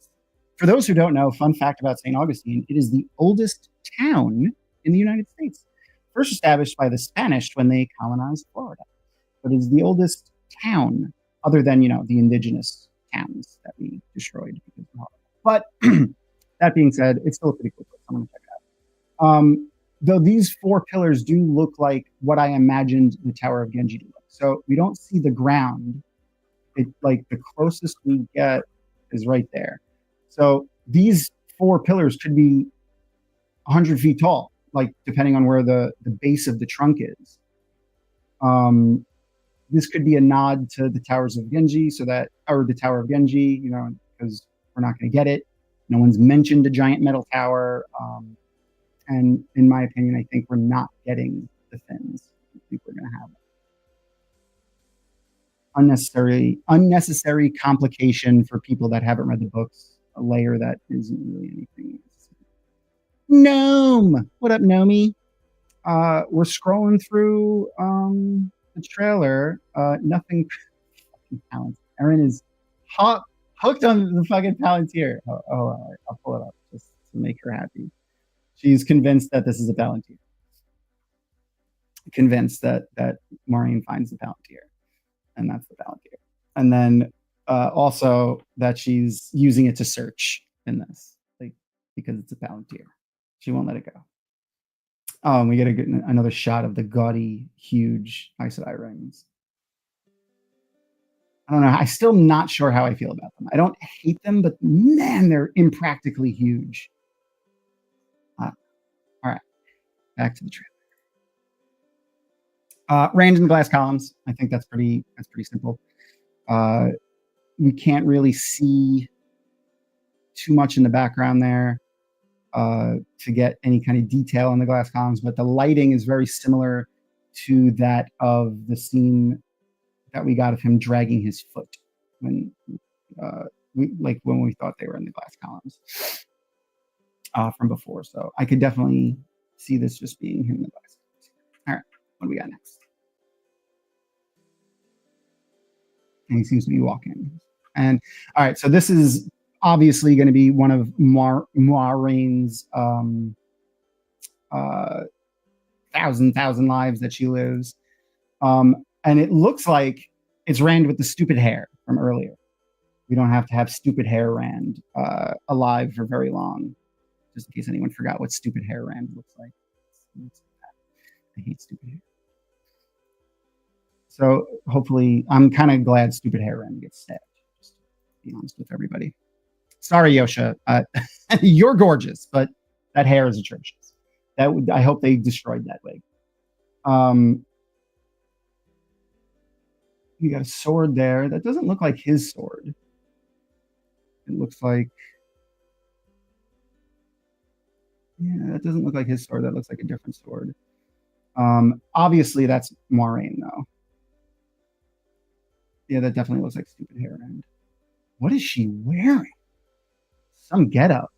For those who don't know, fun fact about St. Augustine, it is the oldest town in the United States. First established by the Spanish when they colonized Florida. But it is the oldest town, other than, the indigenous towns that we destroyed. But that being said, it's still a pretty cool place. I'm going to check it out. Though these 4 pillars do look like what I imagined the Tower of Ghenjei to look. So we don't see the ground. Like the closest we get is right there. So these 4 pillars could be 100 feet tall, like depending on where the base of the trunk is. This could be a nod to the Towers of Ghenjei, or the Tower of Ghenjei, because we're not going to get it. No one's mentioned a giant metal tower. And in my opinion, I think we're not getting the fins. I think we're going to have unnecessary complication for people that haven't read the books. A layer that isn't really anything. Gnome, what up, Nomi? We're scrolling through the trailer. Nothing. Talent. Erin is hooked on the fucking Palantir. I'll pull it up just to make her happy. She's convinced that this is a Palantir. Convinced that Moiraine finds the Palantir, and that's the Palantir. And then also that she's using it to search in this, like, because it's a Palantir. She won't let it go. Oh, and we get another shot of the gaudy, huge Aes Sedai rings. I don't know. I'm still not sure how I feel about them. I don't hate them, but man, they're impractically huge. All right, back to the trailer. Random glass columns. I think that's pretty simple. We can't really see too much in the background there to get any kind of detail on the glass columns, but the lighting is very similar to that of the scene that we got of him dragging his foot when we thought they were in the glass columns from before. So I could definitely see this just being him in the glass columns. All right, what do we got next? And he seems to be walking. And all right, so this is obviously going to be one of Moiraine's thousand lives that she lives. And it looks like it's Rand with the stupid hair from earlier. We don't have to have stupid hair Rand alive for very long. Just in case anyone forgot what stupid hair Rand looks like. I hate stupid hair. So hopefully, I'm kind of glad stupid hair Rand gets stabbed. Just to be honest with everybody. Sorry, Yosha. You're gorgeous, but that hair is atrocious. I hope they destroyed that wig. You got a sword there. That doesn't look like his sword. It looks like Yeah, that doesn't look like his sword. That looks like a different sword. Obviously that's Moiraine though. Yeah, that definitely looks like stupid hair end. What is she wearing? Some getup.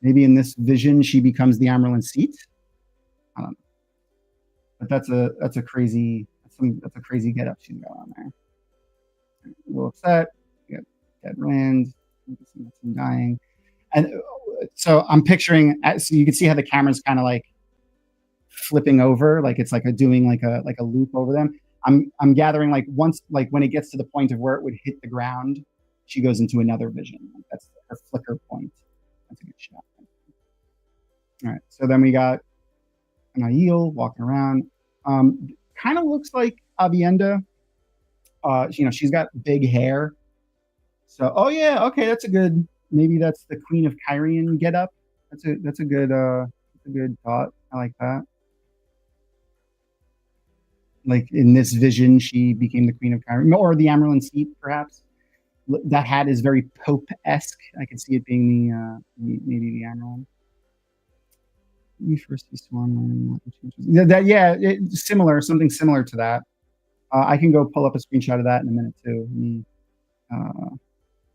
Maybe in this vision she becomes the Amyrlin seat. I don't know. But that's a crazy getup she's got on there. A little upset. You got dead Rand. Some dying. And so I'm picturing, so you can see how the camera's kind of like flipping over, like it's like doing like a loop over them. I'm gathering like once, like when it gets to the point of where it would hit the ground, she goes into another vision. Like that's her flicker point. That's a good shot. All right, so then we got an Aiel walking around. Kind of looks like Avienda. She's got big hair. So, oh yeah, okay, that's a good. Maybe that's the Queen of Kyrian get up. That's a good thought. I like that. Like in this vision, she became the Queen of Kyrian, or the Amyrlin seat, perhaps. That hat is very Pope-esque. I can see it being maybe the Amyrlin. We first see Swan. Similar, something similar to that. I can go pull up a screenshot of that in a minute too.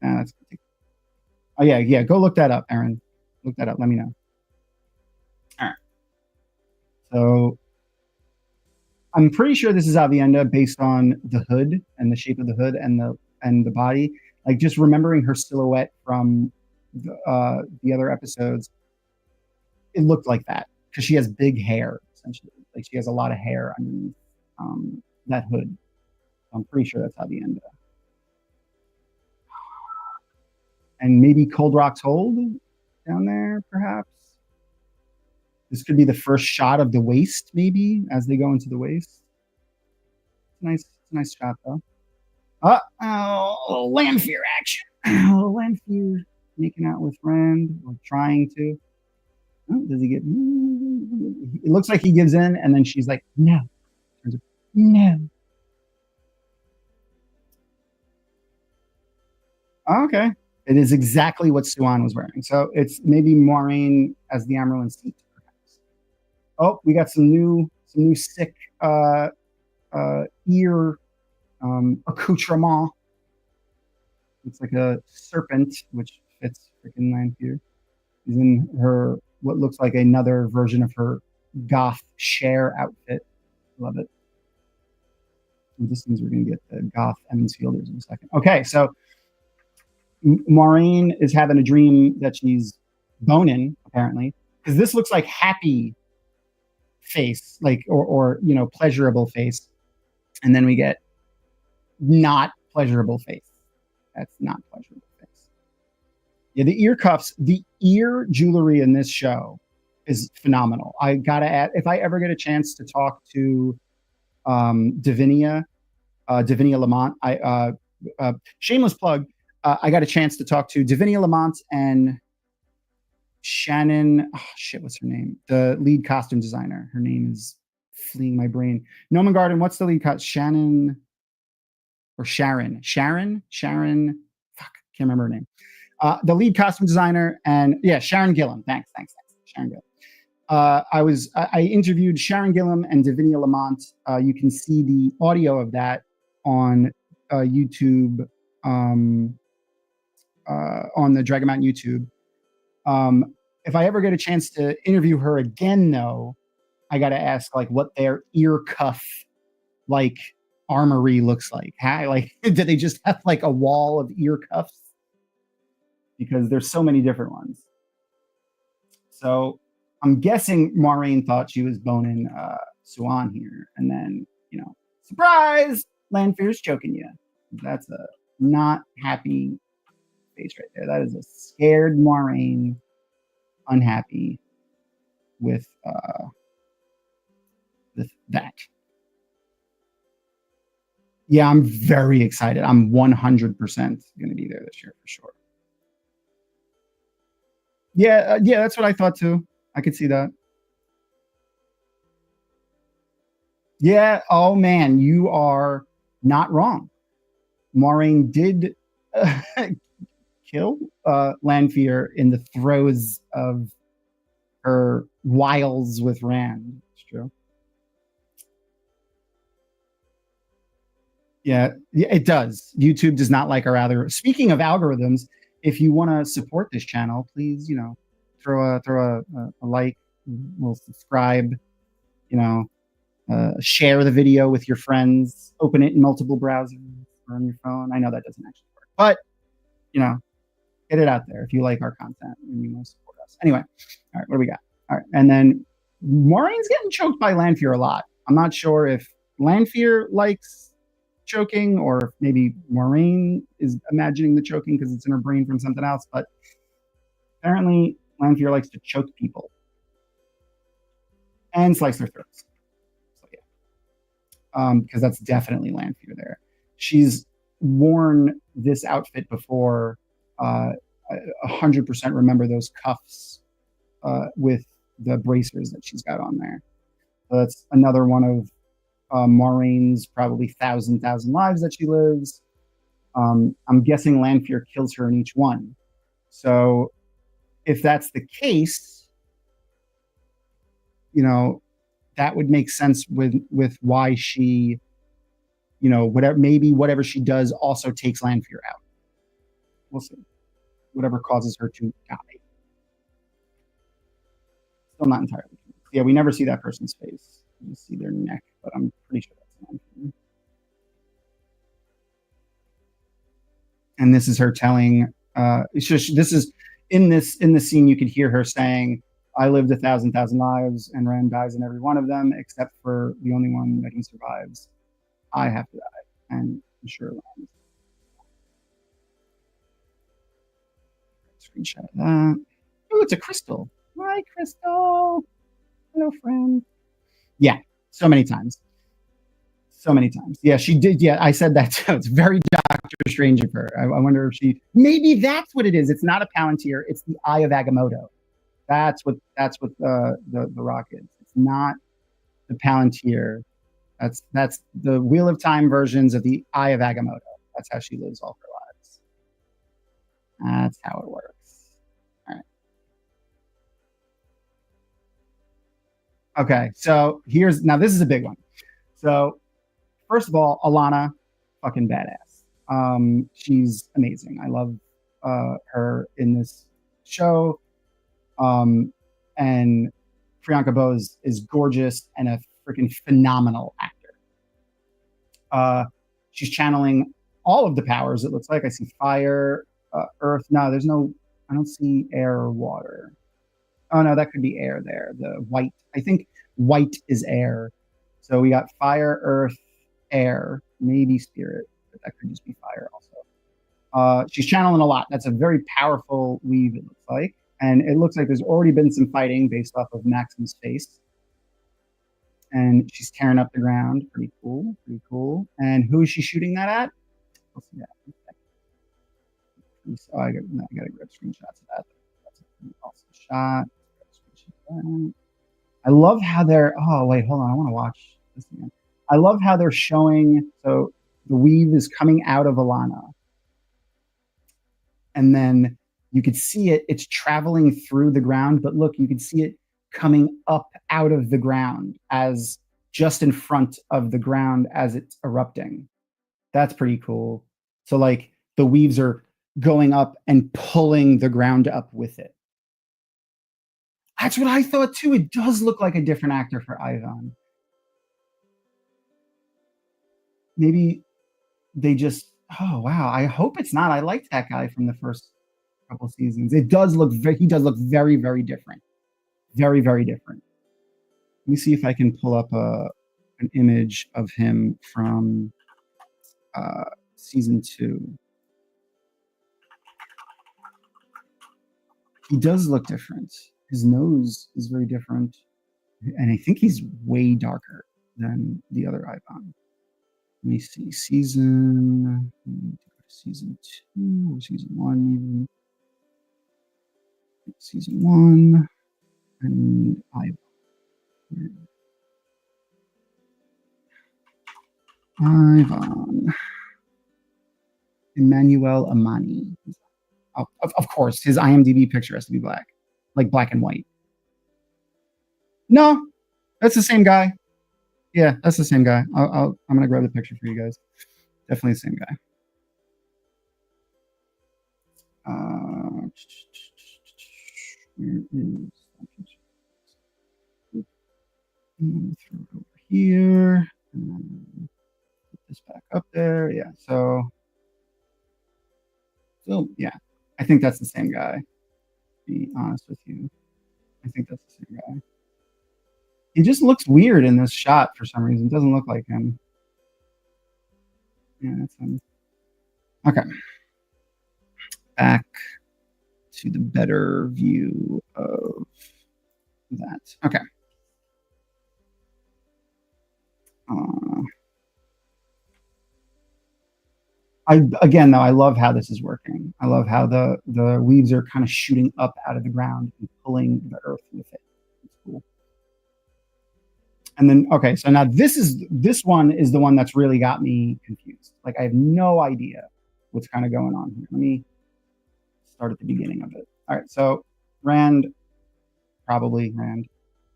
That's oh yeah. Go look that up, Aaron. Look that up. Let me know. All right. So I'm pretty sure this is Avienda based on the hood and the shape of the hood and the body. Like just remembering her silhouette from the other episodes, it looked like that because she has big hair essentially. Like she has a lot of hair underneath that hood. So I'm pretty sure that's Avienda. And maybe Cold Rock's Hold down there, perhaps. This could be the first shot of the waste, maybe, as they go into the waste. It's a nice shot, though. Lanfear action. Lanfear making out with Rand, or trying to. Oh, does he get? It looks like he gives in, and then she's like, "No, no." Okay, it is exactly what Siuan was wearing. So it's maybe Moiraine as the Amyrlin seat, perhaps. Oh, we got some new sick ear accoutrement. It's like a serpent, which fits freaking Lanfear. She's in her what looks like another version of her goth share outfit. Love it. This means we're gonna get the goth Emmons Fielders in a second. Okay, so Moiraine is having a dream that she's boning, apparently, because this looks like happy face, like or pleasurable face, and then we get not pleasurable face. That's not pleasurable face. Yeah, the ear cuffs, the ear jewelry in this show is phenomenal. I gotta add, if I ever get a chance to talk to Davinia Lamont, shameless plug. I got a chance to talk to Davinia Lamont and Shannon. Oh, shit, what's her name? The lead costume designer. Her name is fleeing my brain. Noman Garden, what's the lead costume? Shannon or Sharon? Sharon? Fuck, can't remember her name. The lead costume designer and Sharon Gillam. Thanks. Sharon Gillam. I interviewed Sharon Gillam and Davinia Lamont. You can see the audio of that on YouTube. On the Dragon Mountain YouTube. If I ever get a chance to interview her again, though, I got to ask like what their ear cuff like armory looks like. Like, did they just have like a wall of ear cuffs? Because there's so many different ones. So I'm guessing Moiraine thought she was boning Siuan here, and then surprise, Lanfear's choking you. That's a not happy face right there. That is a scared Moiraine, unhappy with that. Yeah, I'm very excited. I'm 100% going to be there this year for sure. Yeah, that's what I thought too. I could see that. Yeah. Oh man, you are not wrong. Moiraine did kill Lanfear in the throes of her wiles with Rand. It's true. Yeah, it does. YouTube does not like our algorithm. Speaking of algorithms, if you want to support this channel, please, throw a like, we'll subscribe, share the video with your friends, open it in multiple browsers or on your phone. I know that doesn't actually work, but get it out there if you like our content and you want to support us. Anyway, all right, what do we got? All right, and then Moiraine's getting choked by Lanfear a lot. I'm not sure if Lanfear likes choking or maybe Moiraine is imagining the choking because it's in her brain from something else, but apparently Lanfear likes to choke people and slice their throats. So yeah, because that's definitely Lanfear there. She's worn this outfit before. 100% remember those cuffs with the bracers that she's got on there. So that's another one of Moiraine's probably thousand lives that she lives. I'm guessing Lanfear kills her in each one. So if that's the case, that would make sense with why she, whatever she does also takes Lanfear out. We'll see. Whatever causes her to die. Still not entirely clear. Yeah, we never see that person's face. We see their neck, but I'm pretty sure that's Lanfear. And this is her telling. This is in the scene. You could hear her saying, "I lived 1,000 lives, and Rand dies in every one of them, except for the only one that he survives. I have to die." And I'm sure Rand. Screenshot of that. Oh, it's a crystal. Hi, Crystal. Hello, friend. Yeah, so many times. Yeah, she did. Yeah, I said that too. It's very Doctor Strange of her. I wonder if maybe that's what it is. It's not a Palantir. It's the Eye of Agamotto. That's what the rock is. It's not the Palantir. That's the Wheel of Time versions of the Eye of Agamotto. That's how she lives all her lives. That's how it works. All right. Okay, so this is a big one. So first of all, Alanna, fucking badass. She's amazing. I love her in this show. And Priyanka Bose is gorgeous and a freaking phenomenal actor. She's channeling all of the powers. It looks like I see fire, earth. No, I don't see air or water. Oh no, that could be air there. The white, I think white is air. So we got fire, earth, air, maybe spirit, but that could just be fire also. She's channeling a lot. That's a very powerful weave, it looks like. And it looks like there's already been some fighting based off of Maxim's face. And she's tearing up the ground. Pretty cool. And who is she shooting that at? Let's see that. So I got to grab screenshots of that. That's a pretty awesome shot. I love how they're. Oh wait, hold on. I want to watch this again. I love how they're showing. So the weave is coming out of Alanna, and then you could see it. It's traveling through the ground, but look, you can see it coming up out of the ground as just in front of the ground as it's erupting. That's pretty cool. So like the weaves are going up and pulling the ground up with it. That's what I thought too. It does look like a different actor for Ivan. Maybe they just, oh wow, I hope it's not. I liked that guy from the first couple seasons. He does look very, very different. Very, very different. Let me see if I can pull up an image of him from season 2. He does look different. His nose is very different. And I think he's way darker than the other Ivan. Let me see. Season 2 or season 1 even. Season 1. And Ivan. Emmanuel Amani. Oh, of course, his IMDb picture has to be black, like black and white. No, that's the same guy. Yeah, that's the same guy. I'm gonna grab the picture for you guys. Definitely the same guy. Where is throw it over here. And put this back up there. Yeah. So yeah, I think that's the same guy. To be honest with you, I think that's the same guy. He just looks weird in this shot for some reason. It doesn't look like him. Yeah, that's him. Okay. Back to the better view of that. Okay. Again, though, I love how this is working. I love how the weaves are kind of shooting up out of the ground and pulling the earth with it. It's cool. And then, okay, so now this one is the one that's really got me confused. Like, I have no idea what's kind of going on here. Let me start at the beginning of it. All right, so Rand, probably Rand.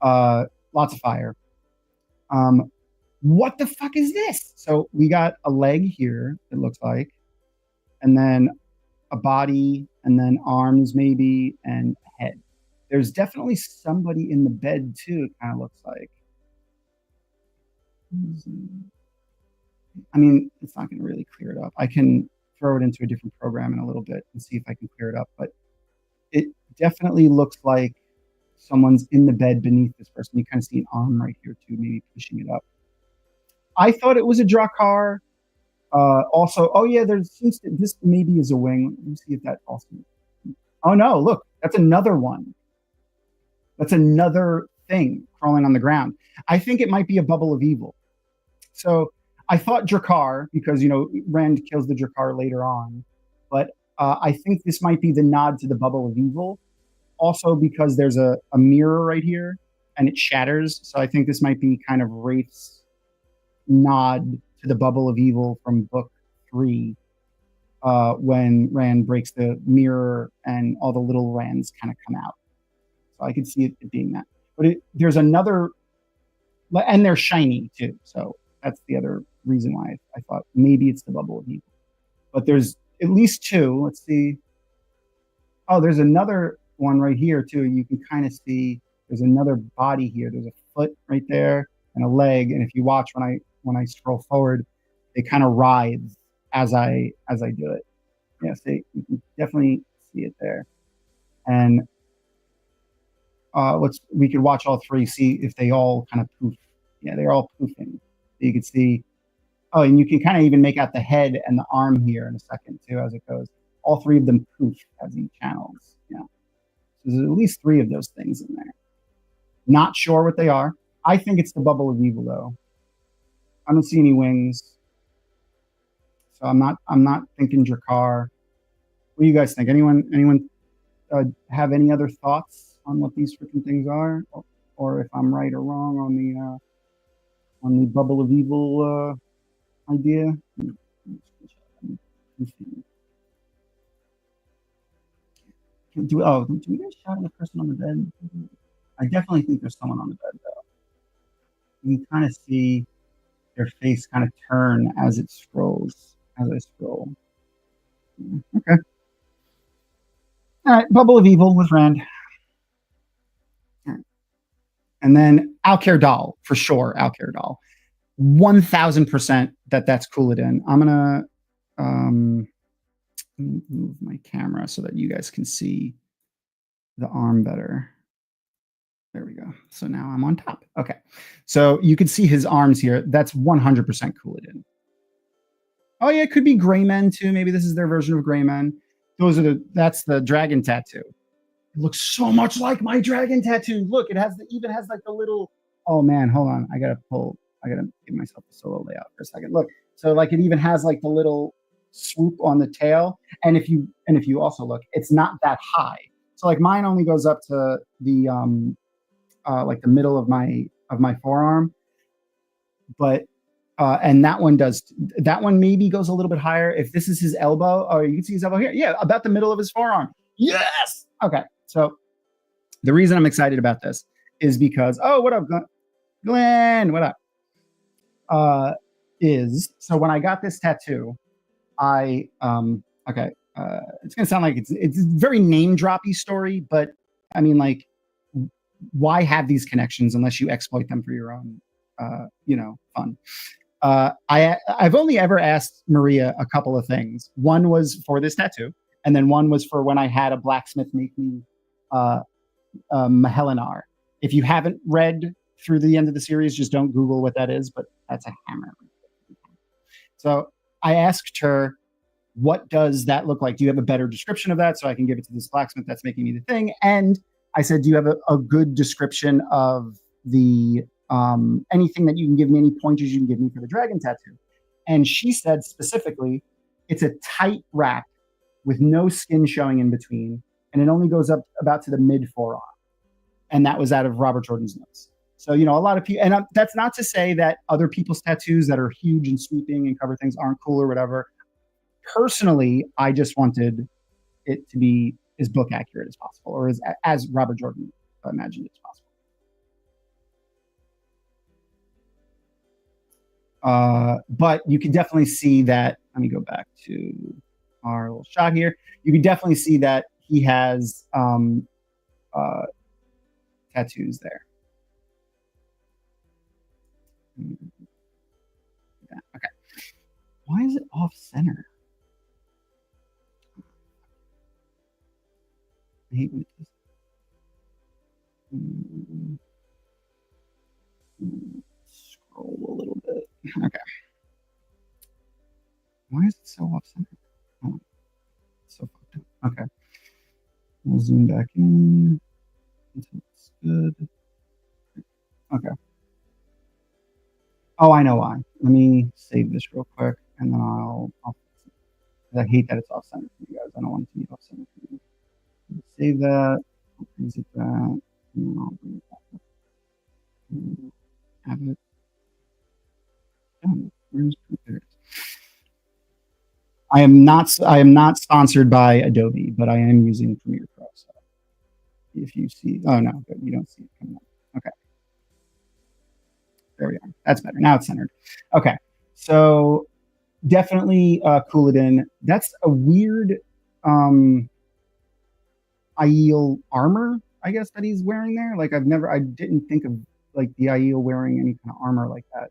Lots of fire. What the fuck is this? So we got a leg here, it looks like, and then a body, and then arms maybe, and a head. There's definitely somebody in the bed too, it kind of looks like. I mean, it's not going to really clear it up. I can throw it into a different program in a little bit and see if I can clear it up, but it definitely looks like someone's in the bed beneath this person. You kind of see an arm right here too, maybe pushing it up. I thought it was a Drakkar. Also, oh yeah, there seems to, this maybe is a wing. Let me see if that also. Oh no, look, that's another one. That's another thing crawling on the ground. I think it might be a bubble of evil. So I thought Drakkar, because, you know, Rand kills the Drakkar later on, but I think this might be the nod to the bubble of evil. Also because there's a mirror right here and it shatters. So I think this might be kind of Wraith's nod to the bubble of evil from book 3, when Rand breaks the mirror and all the little Rands kind of come out. So I could see it being that. But there's another, and they're shiny too. So that's the other reason why I thought maybe it's the bubble of evil. But there's at least 2. Let's see. Oh, there's another one right here too. You can kind of see there's another body here. There's a foot right there and a leg. And if you watch when I scroll forward, they kind of writhe as I do it. Yeah, so you can definitely see it there. And we could watch all 3, see if they all kind of poof. Yeah, they're all poofing. You can see, oh, and you can kind of even make out the head and the arm here in a second too as it goes. All 3 of them poof as he channels. Yeah. So there's at least 3 of those things in there. Not sure what they are. I think it's the bubble of evil though. I don't see any wings. So I'm not thinking Drakkar. What do you guys think? Anyone have any other thoughts on what these freaking things are, or if I'm right or wrong on the bubble of evil idea? Do we guys shot at a person on the bed? I definitely think there's someone on the bed though. You can kind of see their face kind of turn as it scrolls, as I scroll. Okay. All right, bubble of evil with Rand. Right. And then Alcair Dal, for sure, Alcair Dal. 1000% that's Cooladin. I'm going to move my camera so that you guys can see the arm better. There we go. So now I'm on top. Okay. So you can see his arms here. That's 100% Cooladin. Oh yeah, it could be gray men too. Maybe this is their version of gray men. That's the dragon tattoo. It looks so much like my dragon tattoo. Look, it even has like the little, oh man, hold on. I gotta give myself a solo layout for a second. Look, so like it even has like the little swoop on the tail. And if you also look, it's not that high. So like mine only goes up to the like the middle of my forearm, but and that one maybe goes a little bit higher. If this is his elbow, or you can see his elbow here, yeah, about the middle of his forearm. Yes. Okay. So the reason I'm excited about this is because, oh, what up, Glenn? What up? So when I got this tattoo, it's gonna sound like it's a very name droppy story, but I mean, like, why have these connections unless you exploit them for your own, fun? I've only ever asked Maria a couple of things. One was for this tattoo, and then one was for when I had a blacksmith make me Mahelinar. If you haven't read through the end of the series, just don't Google what that is, but that's a hammer. So I asked her, what does that look like? Do you have a better description of that so I can give it to this blacksmith that's making me the thing? And I said, do you have a good description of the anything that you can give me, any pointers you can give me for the dragon tattoo? And she said specifically, it's a tight wrap with no skin showing in between, and it only goes up about to the mid forearm. And that was out of Robert Jordan's notes. So, a lot of people, and that's not to say that other people's tattoos that are huge and sweeping and cover things aren't cool or whatever. Personally, I just wanted it to be as book accurate as possible, or as Robert Jordan imagined as possible. But you can definitely see that. Let me go back to our little shot here. You can definitely see that he has tattoos there. Yeah, okay. Why is it off center? I hate when it does. Scroll a little bit. Okay. Why is it so off center? Oh, so fucked up. Okay. We'll zoom back in until it's good. Okay. Oh, I know why. Let me save this real quick, and then I'll I hate that it's off center for you guys. I don't want it to be off center for you. Save that. I'll exit that. And then I'll bring it back up. Have it. Oh, where's there? I am not sponsored by Adobe, but I am using Premiere Pro. So if you see, oh no, good, you don't see it coming up. Okay. There we are. That's better. Now it's centered. Okay. So definitely Couladin. That's a weird Aiel armor, I guess, that he's wearing there. Like I didn't think of like the Aiel wearing any kind of armor like that.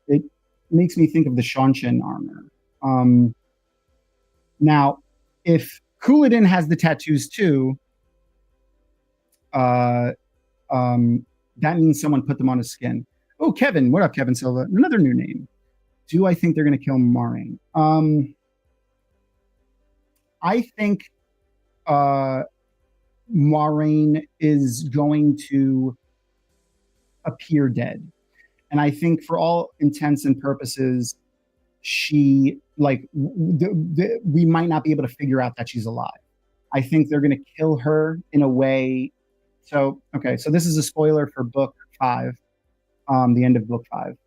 It makes me think of the Shanshan armor. Now, if Couladin has the tattoos too, that means someone put them on his skin. Oh, Kevin. What up, Kevin Silva? Another new name. Do I think they're going to kill Moiraine? I think Moiraine is going to appear dead. And I think for all intents and purposes, she, like, we might not be able to figure out that she's alive. I think they're going to kill her in a way. So, okay, so this is a spoiler for book 5, the end of book 5.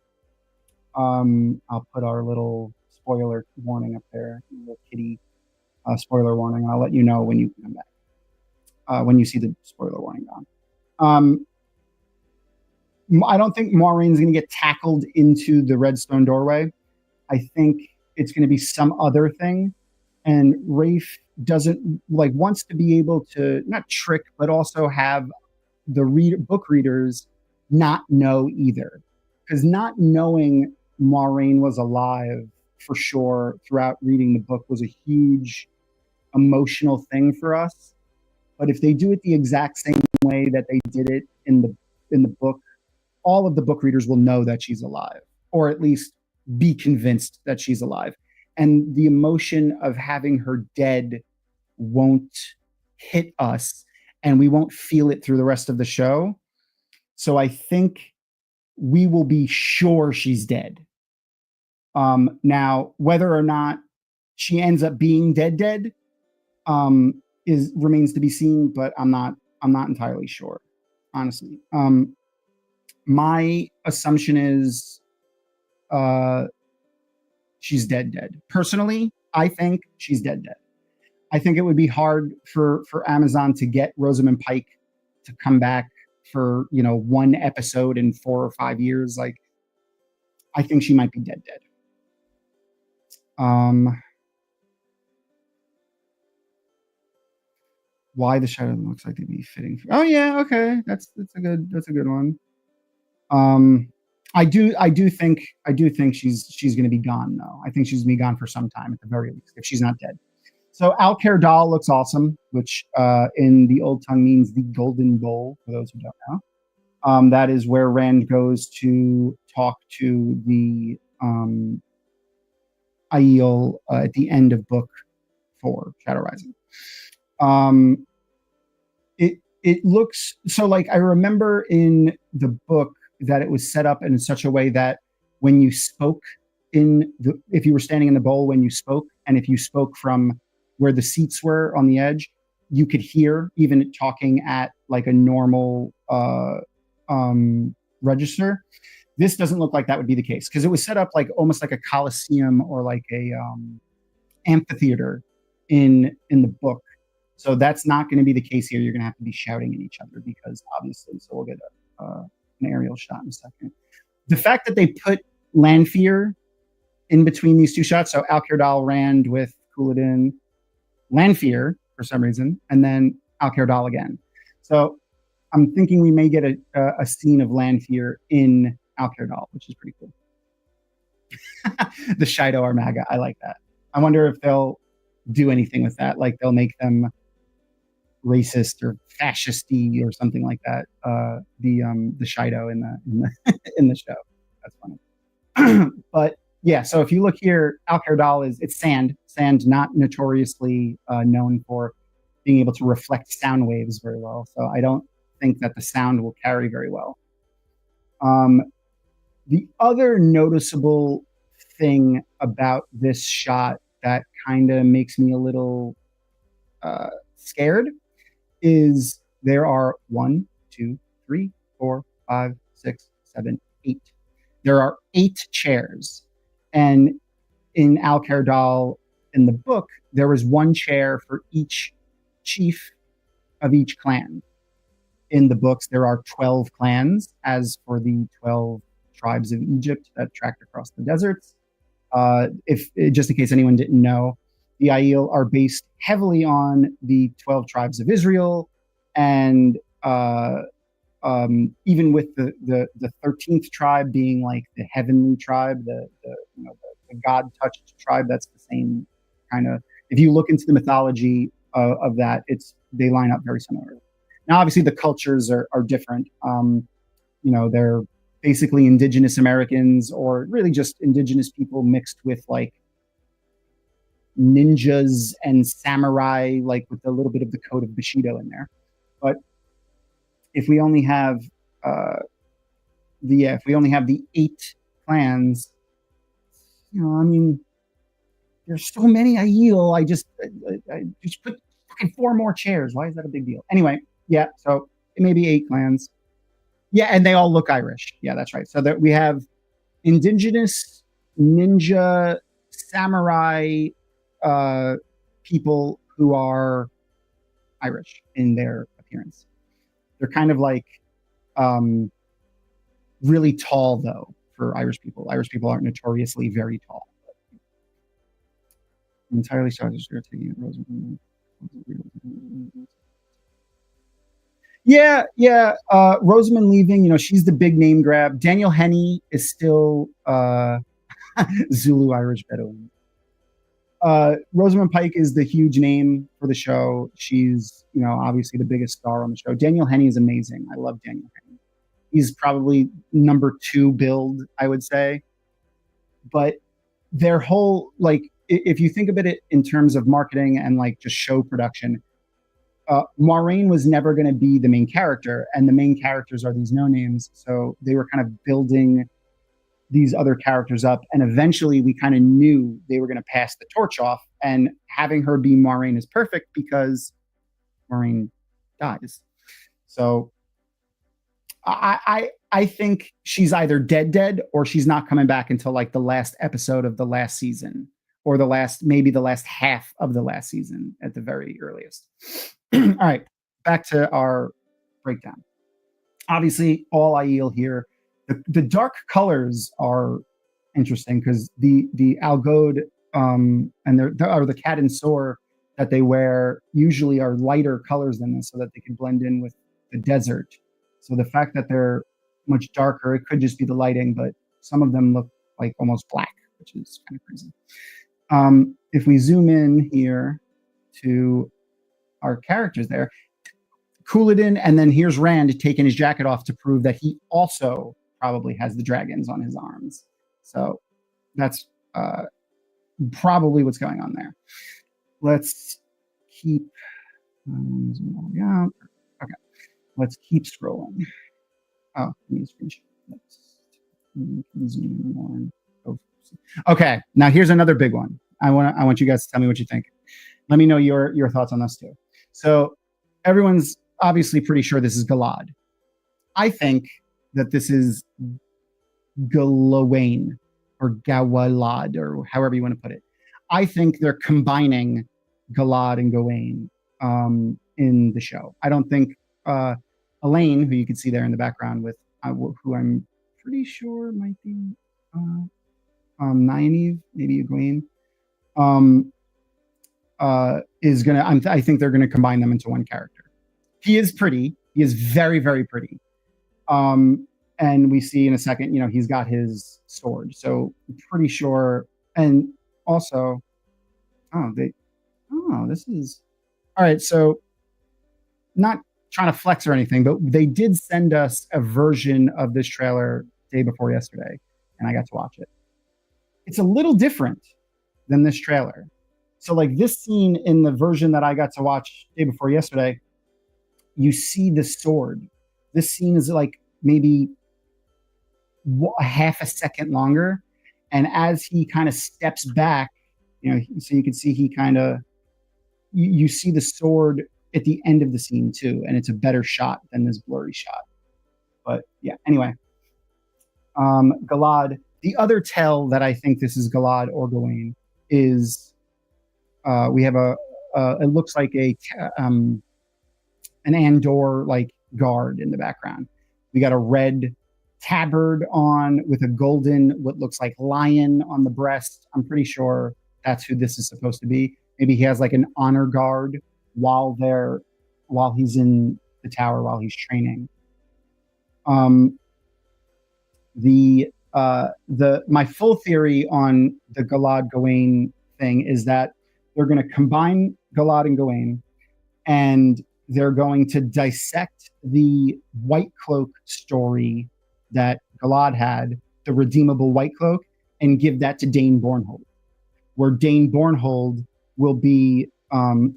I'll put our little spoiler warning up there, little kitty spoiler warning, and I'll let you know when you come back, when you see the spoiler warning gone. I don't think Moiraine's going to get tackled into the redstone doorway. I think it's going to be some other thing. And Rafe wants to be able to not trick, but also have the book readers not know either. Because not knowing Moiraine was alive for sure throughout reading the book was a huge emotional thing for us. But if they do it the exact same way that they did it in the book, all of the book readers will know that she's alive, or at least be convinced that she's alive. And the emotion of having her dead won't hit us, and we won't feel it through the rest of the show. So I think we will be sure she's dead. Now, whether or not she ends up being dead, remains to be seen, but I'm not entirely sure, honestly. My assumption is she's dead. Personally, I think she's dead. I think it would be hard for Amazon to get Rosamund Pike to come back for, you know, one episode in 4 or 5 years. Like, I think she might be dead. Why the shadow looks like they'd be fitting. Oh yeah, okay, that's a good one. I do think she's going to be gone though. I think she's going to be gone for some time at the very least, if she's not dead. So Alcair Dal looks awesome, which in the old tongue means the Golden Bowl, for those who don't know. That is where Rand goes to talk to the Aiel at the end of book 4, Shadow Rising. It looks so, like, I remember in the book that it was set up in such a way that when you spoke if you were standing in the bowl when you spoke, and if you spoke from where the seats were on the edge, you could hear even talking at like a normal register. This doesn't look like that would be the case, because it was set up like almost like a coliseum or like a amphitheater in the book. So that's not going to be the case here. You're going to have to be shouting at each other, because obviously, so we'll get an aerial shot in a second. The fact that they put Lanfear in between these two shots, so Alcair Dal Rand with Couladin, Lanfear for some reason, and then Alcair Dal again. So I'm thinking we may get a scene of Lanfear in Alcair Dal, which is pretty cool. The Shido Armaga, I like that. I wonder if they'll do anything with that, like they'll make them racist or fascisty or something like that. The Shido in the in the show. That's funny. But yeah, so if you look here, Alcair Dal it's sand, not notoriously known for being able to reflect sound waves very well. So I don't think that the sound will carry very well. The other noticeable thing about this shot that kind of makes me a little scared is there are 1, 2, 3, 4, 5, 6, 7, 8. There are 8 chairs. And in Alcair Dal, in the book, there was 1 chair for each chief of each clan. In the books, there are 12 clans, as for the 12 tribes of Egypt that tracked across the deserts. If just in case anyone didn't know, the Aiel are based heavily on the 12 tribes of Israel, and even with the 13th tribe being like the heavenly tribe, the God-touched tribe. That's the same kind of. If you look into the mythology of that, they line up very similar. Now, obviously, the cultures are different. They're basically indigenous Americans, or really just indigenous people mixed with like ninjas and samurai, like with a little bit of the code of Bushido in there. But if we only have the 8 clans, there's so many Aiel. I just put fucking 4 more chairs. Why is that a big deal? Anyway, yeah. So it may be 8 clans. Yeah, and they all look Irish. Yeah, that's right. So that we have indigenous, ninja, samurai people who are Irish in their appearance. They're kind of like really tall, though, for Irish people. Irish people aren't notoriously very tall. Entirely started taking Rosamund. Yeah. Rosamund leaving, she's the big name grab. Daniel Henney is still Zulu Irish Bedouin. Rosamund Pike is the huge name for the show. She's, obviously the biggest star on the show. Daniel Henney is amazing. I love Daniel Henney. He's probably number 2 build, I would say. But their whole, like, if you think about it in terms of marketing and like just show production, Moiraine was never going to be the main character, and the main characters are these no-names. So they were kind of building these other characters up, and eventually we kind of knew they were going to pass the torch off, and having her be Moiraine is perfect because Moiraine dies. So I think she's either dead or she's not coming back until like the last episode of the last season, or maybe the last half of the last season at the very earliest. All right, back to our breakdown. Obviously, all Aiel here. The dark colors are interesting because the algod and the cat and soar that they wear usually are lighter colors than this, so that they can blend in with the desert. So the fact that they're much darker, it could just be the lighting, but some of them look like almost black, which is kind of crazy. If we zoom in here to our characters there, Couladin, and then here's Rand taking his jacket off to prove that he also probably has the dragons on his arms. So that's probably what's going on there. Let's keep okay. Let's keep scrolling. Oh, I need a screenshot. Let's zoom in more. Okay, now here's another big one. I want you guys to tell me what you think. Let me know your thoughts on this too. So everyone's obviously pretty sure this is Galad. I think that this is Gawyn or Gawalad, or however you want to put it. I think they're combining Galad and Gawyn in the show. I don't think Elaine, who you can see there in the background with who I'm pretty sure might be Nynaeve, maybe Gawyn, is gonna. I think they're gonna combine them into one character. He is pretty. He is very, very pretty. And we see in a second, he's got his sword. So I'm pretty sure. And also, this is all right. So not trying to flex or anything, but they did send us a version of this trailer day before yesterday, and I got to watch it. It's a little different than this trailer. So like this scene in the version that I got to watch day before yesterday, you see the sword. This scene is like maybe a half a second longer. And as he kind of steps back, so you can see he kind of, you see the sword at the end of the scene too. And it's a better shot than this blurry shot. But yeah, anyway. Galad, the other tell that I think this is Galad or Gawyn is we have it looks like an Andor like guard in the background. We got a red tabard on with a golden, what looks like lion on the breast. I'm pretty sure that's who this is supposed to be. Maybe he has like an honor guard while he's in the tower, while he's training. My full theory on the Galad Gawyn thing is that they're going to combine Galad and Gawyn, and they're going to dissect the White Cloak story that Galad had, the redeemable White Cloak, and give that to Dane Bornhold, where Dane Bornhold will be.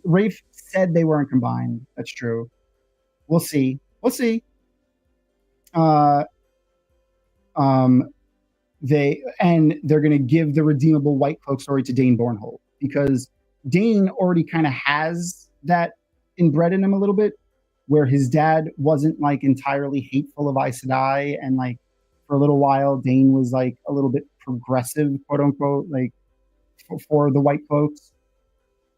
Rafe said they weren't combined. That's true. We'll see. They're going to give the redeemable White Cloak story to Dane Bornhold, because Dane already kind of has that inbred in him a little bit, where his dad wasn't like entirely hateful of Aes Sedai, and like for a little while Dane was like a little bit progressive, quote unquote, like for the White Cloaks,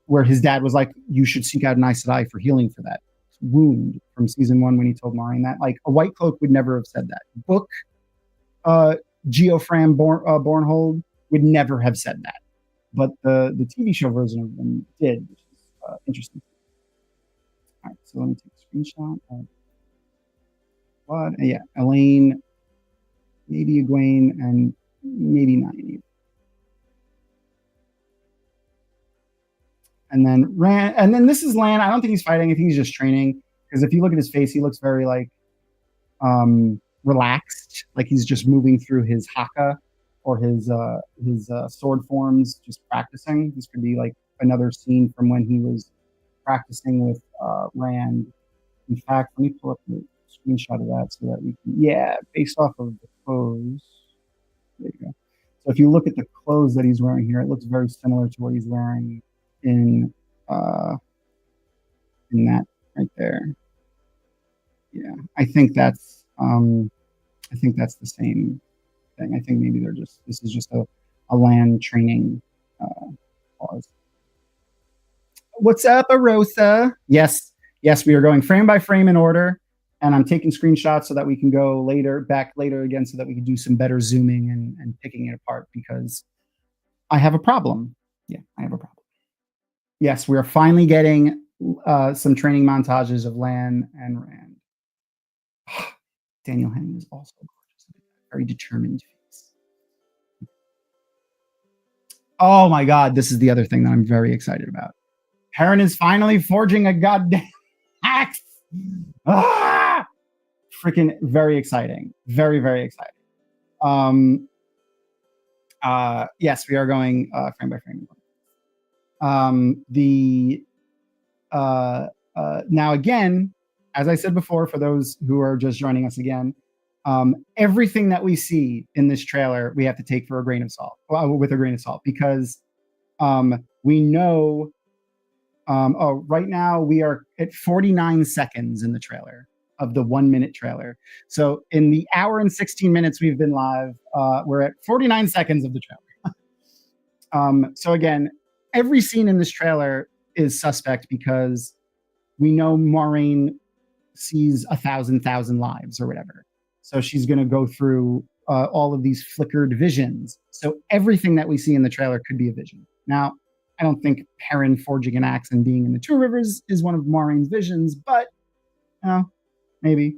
where his dad was like, you should seek out an Aes Sedai for healing for that wound from season 1 when he told Moiraine that. Like a White Cloak would never have said that. Book Geofram Bornhold would never have said that, but the TV show version of them did, which is interesting. All right, so let me take a screenshot of what. Yeah, Elaine, maybe Egwene, and maybe Nynaeve. And then Rand, and then this is Lan. I don't think he's fighting. I think he's just training, because if you look at his face, he looks very like relaxed, like he's just moving through his haka or his sword forms, just practicing. This could be like another scene from when he was practicing with Rand. In fact, let me pull up the screenshot of that so that we can, based off of the clothes. There you go. So if you look at the clothes that he's wearing here, it looks very similar to what he's wearing in that right there. Yeah, I think that's the same thing. I think maybe this is just a land training pause. What's up, Arosa? Yes, we are going frame by frame in order, And I'm taking screenshots so that we can go back later again, so that we can do some better zooming and picking it apart, because I have a problem. Yeah, I have a problem. Yes, we are finally getting some training montages of Lan and Rand. Daniel Henning is also gorgeous. Very determined face. Oh my God, this is the other thing that I'm very excited about. Perrin is finally forging a goddamn axe. Ah! Freaking very exciting. Very, very exciting. Yes, we are going frame by frame. Now again, as I said before, for those who are just joining us again, everything that we see in this trailer, we have to take with a grain of salt, because we know. Right now we are at 49 seconds in the trailer of the 1 minute trailer. So in the hour and 16 minutes we've been live, we're at 49 seconds of the trailer. So again, every scene in this trailer is suspect, because we know Moiraine sees 1,000 lives or whatever. So she's going to go through all of these flickered visions. So everything that we see in the trailer could be a vision. Now, I don't think Perrin forging an axe and being in the Two Rivers is one of Moiraine's visions, but maybe.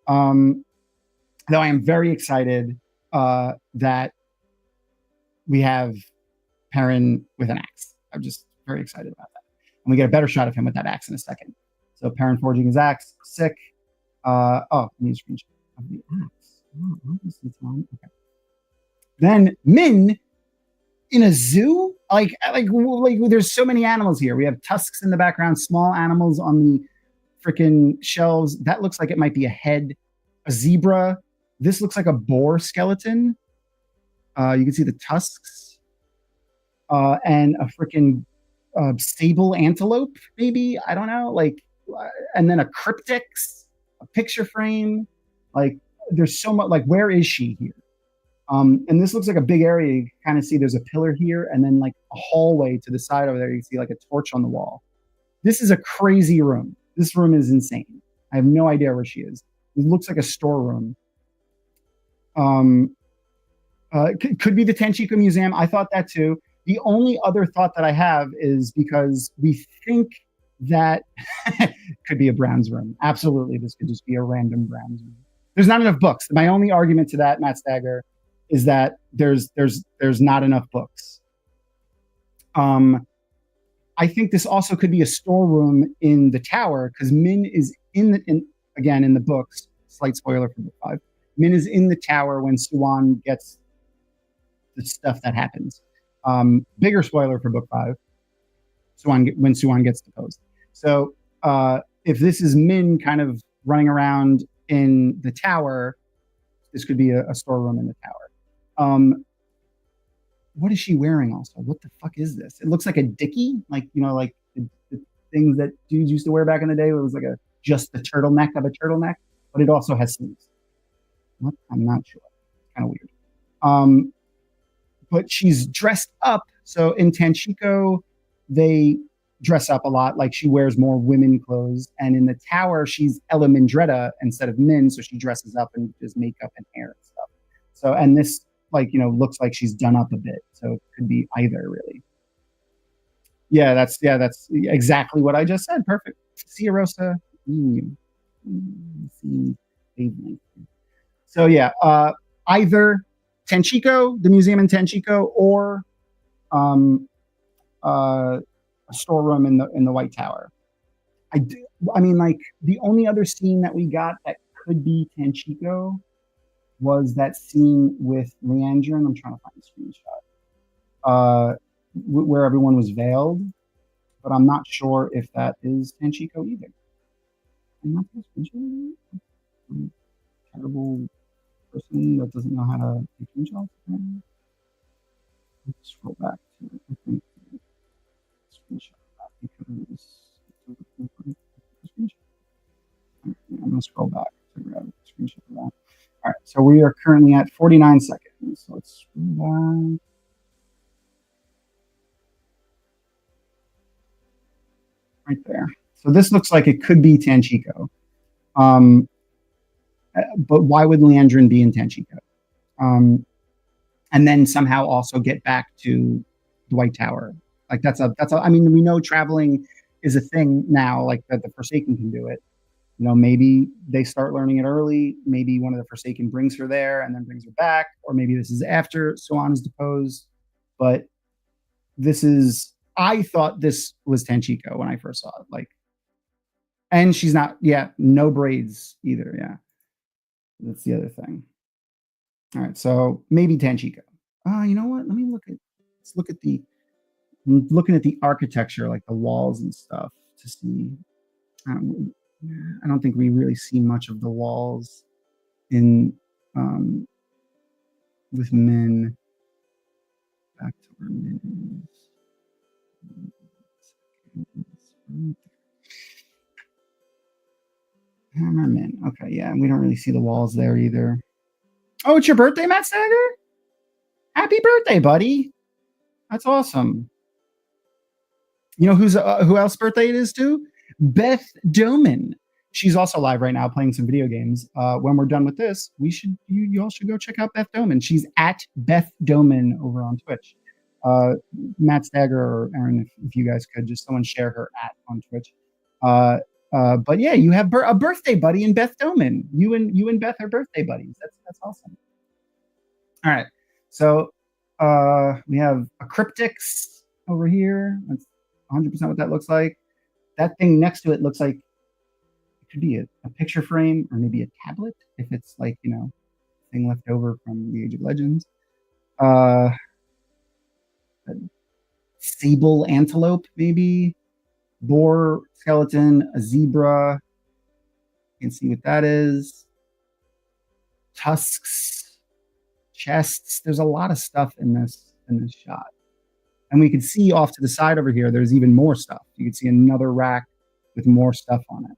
Though I am very excited that we have Perrin with an axe. I'm just very excited about that. And we get a better shot of him with that axe in a second. So Perrin forging his axe, sick. Need a screenshot of the axe. Okay. Then Min in a zoo, like there's so many animals here. We have tusks in the background, small animals on the freaking shelves. That looks like it might be a head, a zebra. This looks like a boar skeleton. You can see the tusks, and a freaking sable antelope, maybe, I don't know, and then a cryptex, a picture frame. Like, there's so much. Like, where is she here? And this looks like a big area. You kind of see there's a pillar here, and then like a hallway to the side over there. You see like a torch on the wall. This is a crazy room. This room is insane. I have no idea where she is. It looks like a storeroom. Could be the Tenchiko Museum. I thought that too. The only other thought that I have is because we think that could be a Brown's room. Absolutely, this could just be a random Brown's room. There's not enough books. My only argument to that, Matt Stagger, is that there's not enough books. I think this also could be a storeroom in the tower, because Min is in the books. Slight spoiler for book 5. Min is in the tower when Siuan gets the stuff that happens. Bigger spoiler for book 5. When Siuan gets deposed. So if this is Min kind of running around in the tower, this could be a storeroom in the tower. What is she wearing also? What the fuck is this? It looks like a dickie, like the things that dudes used to wear back in the day. It was like just the turtleneck of a turtleneck, but it also has sleeves. What? I'm not sure. Kind of weird. But she's dressed up. So in Tenchiko, they dress up a lot. Like, she wears more women clothes. And in the tower, she's Ella Mindretta instead of Min. So she dresses up and does makeup and hair and stuff. So, and this, looks like she's done up a bit. So it could be either, really. Yeah, that's exactly what I just said. Perfect. See you, Rosa. So yeah, either Tenchiko, the museum in Tenchiko, or a storeroom in the White Tower. I mean, the only other scene that we got that could be Tenchiko was that scene with Liandrin. I'm trying to find a screenshot where everyone was veiled, but I'm not sure if that is Tenchiko either. I'm not terrible person that doesn't know how to take screenshots. Let's scroll back to it. I think screenshot that because I'm gonna scroll back to grab a screenshot of that. All right, so we are currently at 49 seconds. So let's scroll back. Right there. So this looks like it could be Tenchiko. But why would Liandrin be in Tenchiko? And then somehow also get back to the White Tower. Like I mean, we know traveling is a thing now, like that the Forsaken can do it. Maybe they start learning it early. Maybe one of the Forsaken brings her there and then brings her back, or maybe this is after Suan is deposed. But I thought this was Tenchiko when I first saw it. Like, and she's not, no braids either. Yeah. That's the other thing. All right. So maybe Tenchiko. You know what? Let's look at I'm looking at the architecture, like the walls and stuff to see. I don't think we really see much of the walls in with men. Back to where men is. Men. Okay, yeah, we don't really see the walls there either. Oh, it's your birthday, Matt Stagger? Happy birthday, buddy! That's awesome. You know who else birthday it is too? Beth Doman. She's also live right now playing some video games. When we're done with this, you all should go check out Beth Doman. She's at Beth Doman over on Twitch. Matt Stagger or Aaron, if you guys could, just someone share her on Twitch. But yeah, you have a birthday buddy in Beth Doman. You and Beth are birthday buddies. That's awesome. All right, so we have a cryptics over here. That's 100% what that looks like. That thing next to it looks like it could be a picture frame or maybe a tablet if it's like thing left over from the Age of Legends. Sable antelope, maybe. Boar skeleton, a zebra. You can see what that is. Tusks, chests. There's a lot of stuff in this shot. And we can see off to the side over here, there's even more stuff. You can see another rack with more stuff on it.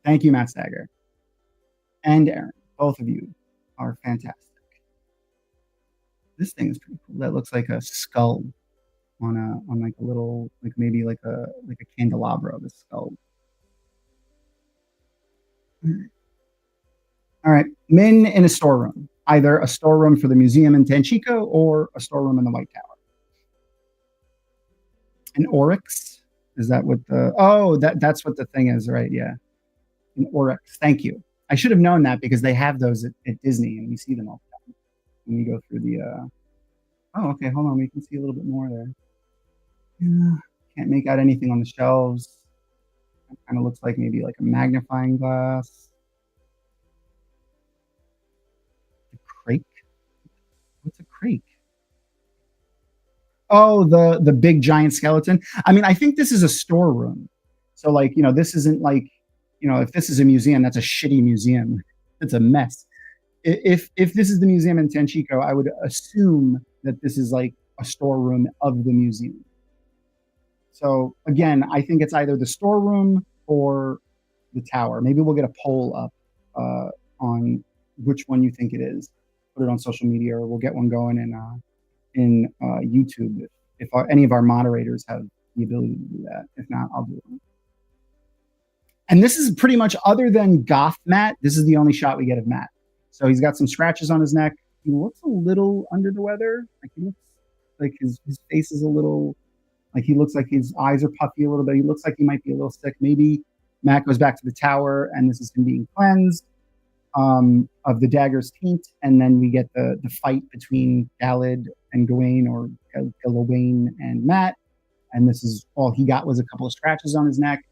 Thank you, Matt Stagger. And Aaron. Both of you are fantastic. This thing is pretty cool. That looks like a skull on like a little, like maybe like a candelabra of a skull. All right. Men in a storeroom. Either a storeroom for the museum in Tenchiko or a storeroom in the White Tower. An oryx? Is that what that's what the thing is, right? Yeah. An oryx. Thank you. I should have known that because they have those at Disney and we see them all the time. When we go through the oh, okay, hold on. We can see a little bit more there. Yeah, can't make out anything on the shelves. It kind of looks like maybe like a magnifying glass. A crake? What's a crake? Oh, the big giant skeleton. I mean, I think this is a storeroom. So like, this isn't like, if this is a museum, that's a shitty museum. It's a mess. If this is the museum in Tenchiko, I would assume that this is like a storeroom of the museum. So again, I think it's either the storeroom or the tower. Maybe we'll get a poll up on which one you think it is. Put it on social media, or we'll get one going in YouTube if any of our moderators have the ability to do that. If not, I'll do it. And this is pretty much, other than Goth Matt, this is the only shot we get of Matt. So he's got some scratches on his neck. He looks a little under the weather. Like he looks like his face is a little, like he looks like his eyes are puffy a little bit. He looks like he might be a little sick. Maybe Matt goes back to the tower and this is him being cleansed of the dagger's taint. And then we get the fight between Galad and Gawyn, or Gawyn and Matt. And this is all he got, was a couple of scratches on his neck.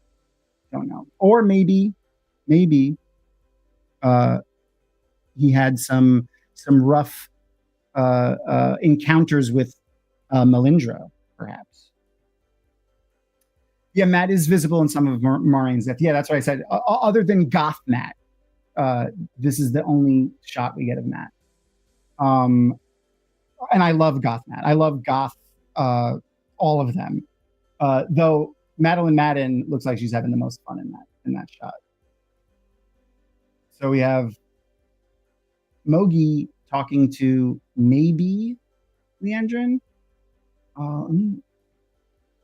Don't know. Or maybe he had some rough encounters with Melindra, perhaps. Yeah, Matt is visible in some of Moiraine's death. Yeah, that's what I said. Other than Goth Matt, this is the only shot we get of Matt. And I love Goth Matt. I love Goth, all of them. Though Madeline Madden looks like she's having the most fun in that shot. So we have Mogi talking to maybe Liandrin. Let me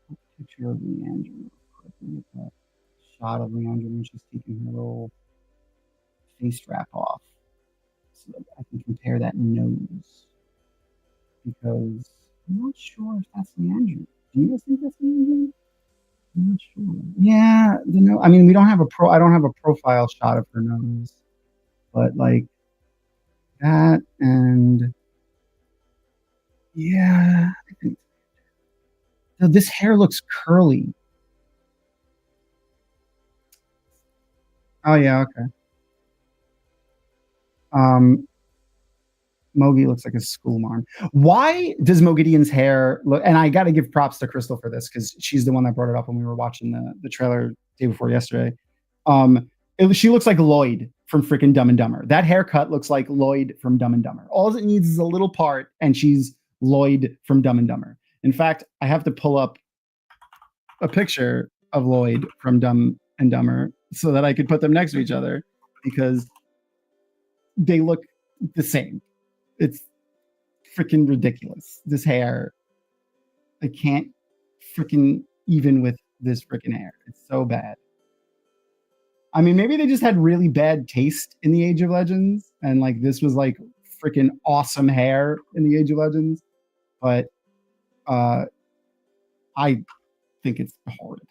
put a picture of Liandrin real quick. Let me get that shot of Liandrin when she's taking her little face wrap off so that I can compare that nose. Because I'm not sure if that's Liandrin. Do you guys think that's Liandrin? I'm not sure. Yeah, I mean, we don't have I don't have a profile shot of her nose, but like that, and yeah, I think so. This hair looks curly. Oh yeah, okay. Mogi looks like a school marm. Why does Mogideon's hair look? And I got to give props to Crystal for this because she's the one that brought it up when we were watching the trailer day before yesterday. She looks like Lloyd from freaking Dumb and Dumber. That haircut looks like Lloyd from Dumb and Dumber. All it needs is a little part, and she's Lloyd from Dumb and Dumber. In fact, I have to pull up a picture of Lloyd from Dumb and Dumber so that I could put them next to each other because they look the same. It's freaking ridiculous. This hair, I can't freaking even with this freaking hair. It's so bad. I mean, maybe they just had really bad taste in the Age of Legends, and like this was like freaking awesome hair in the Age of Legends. But I think it's horrid.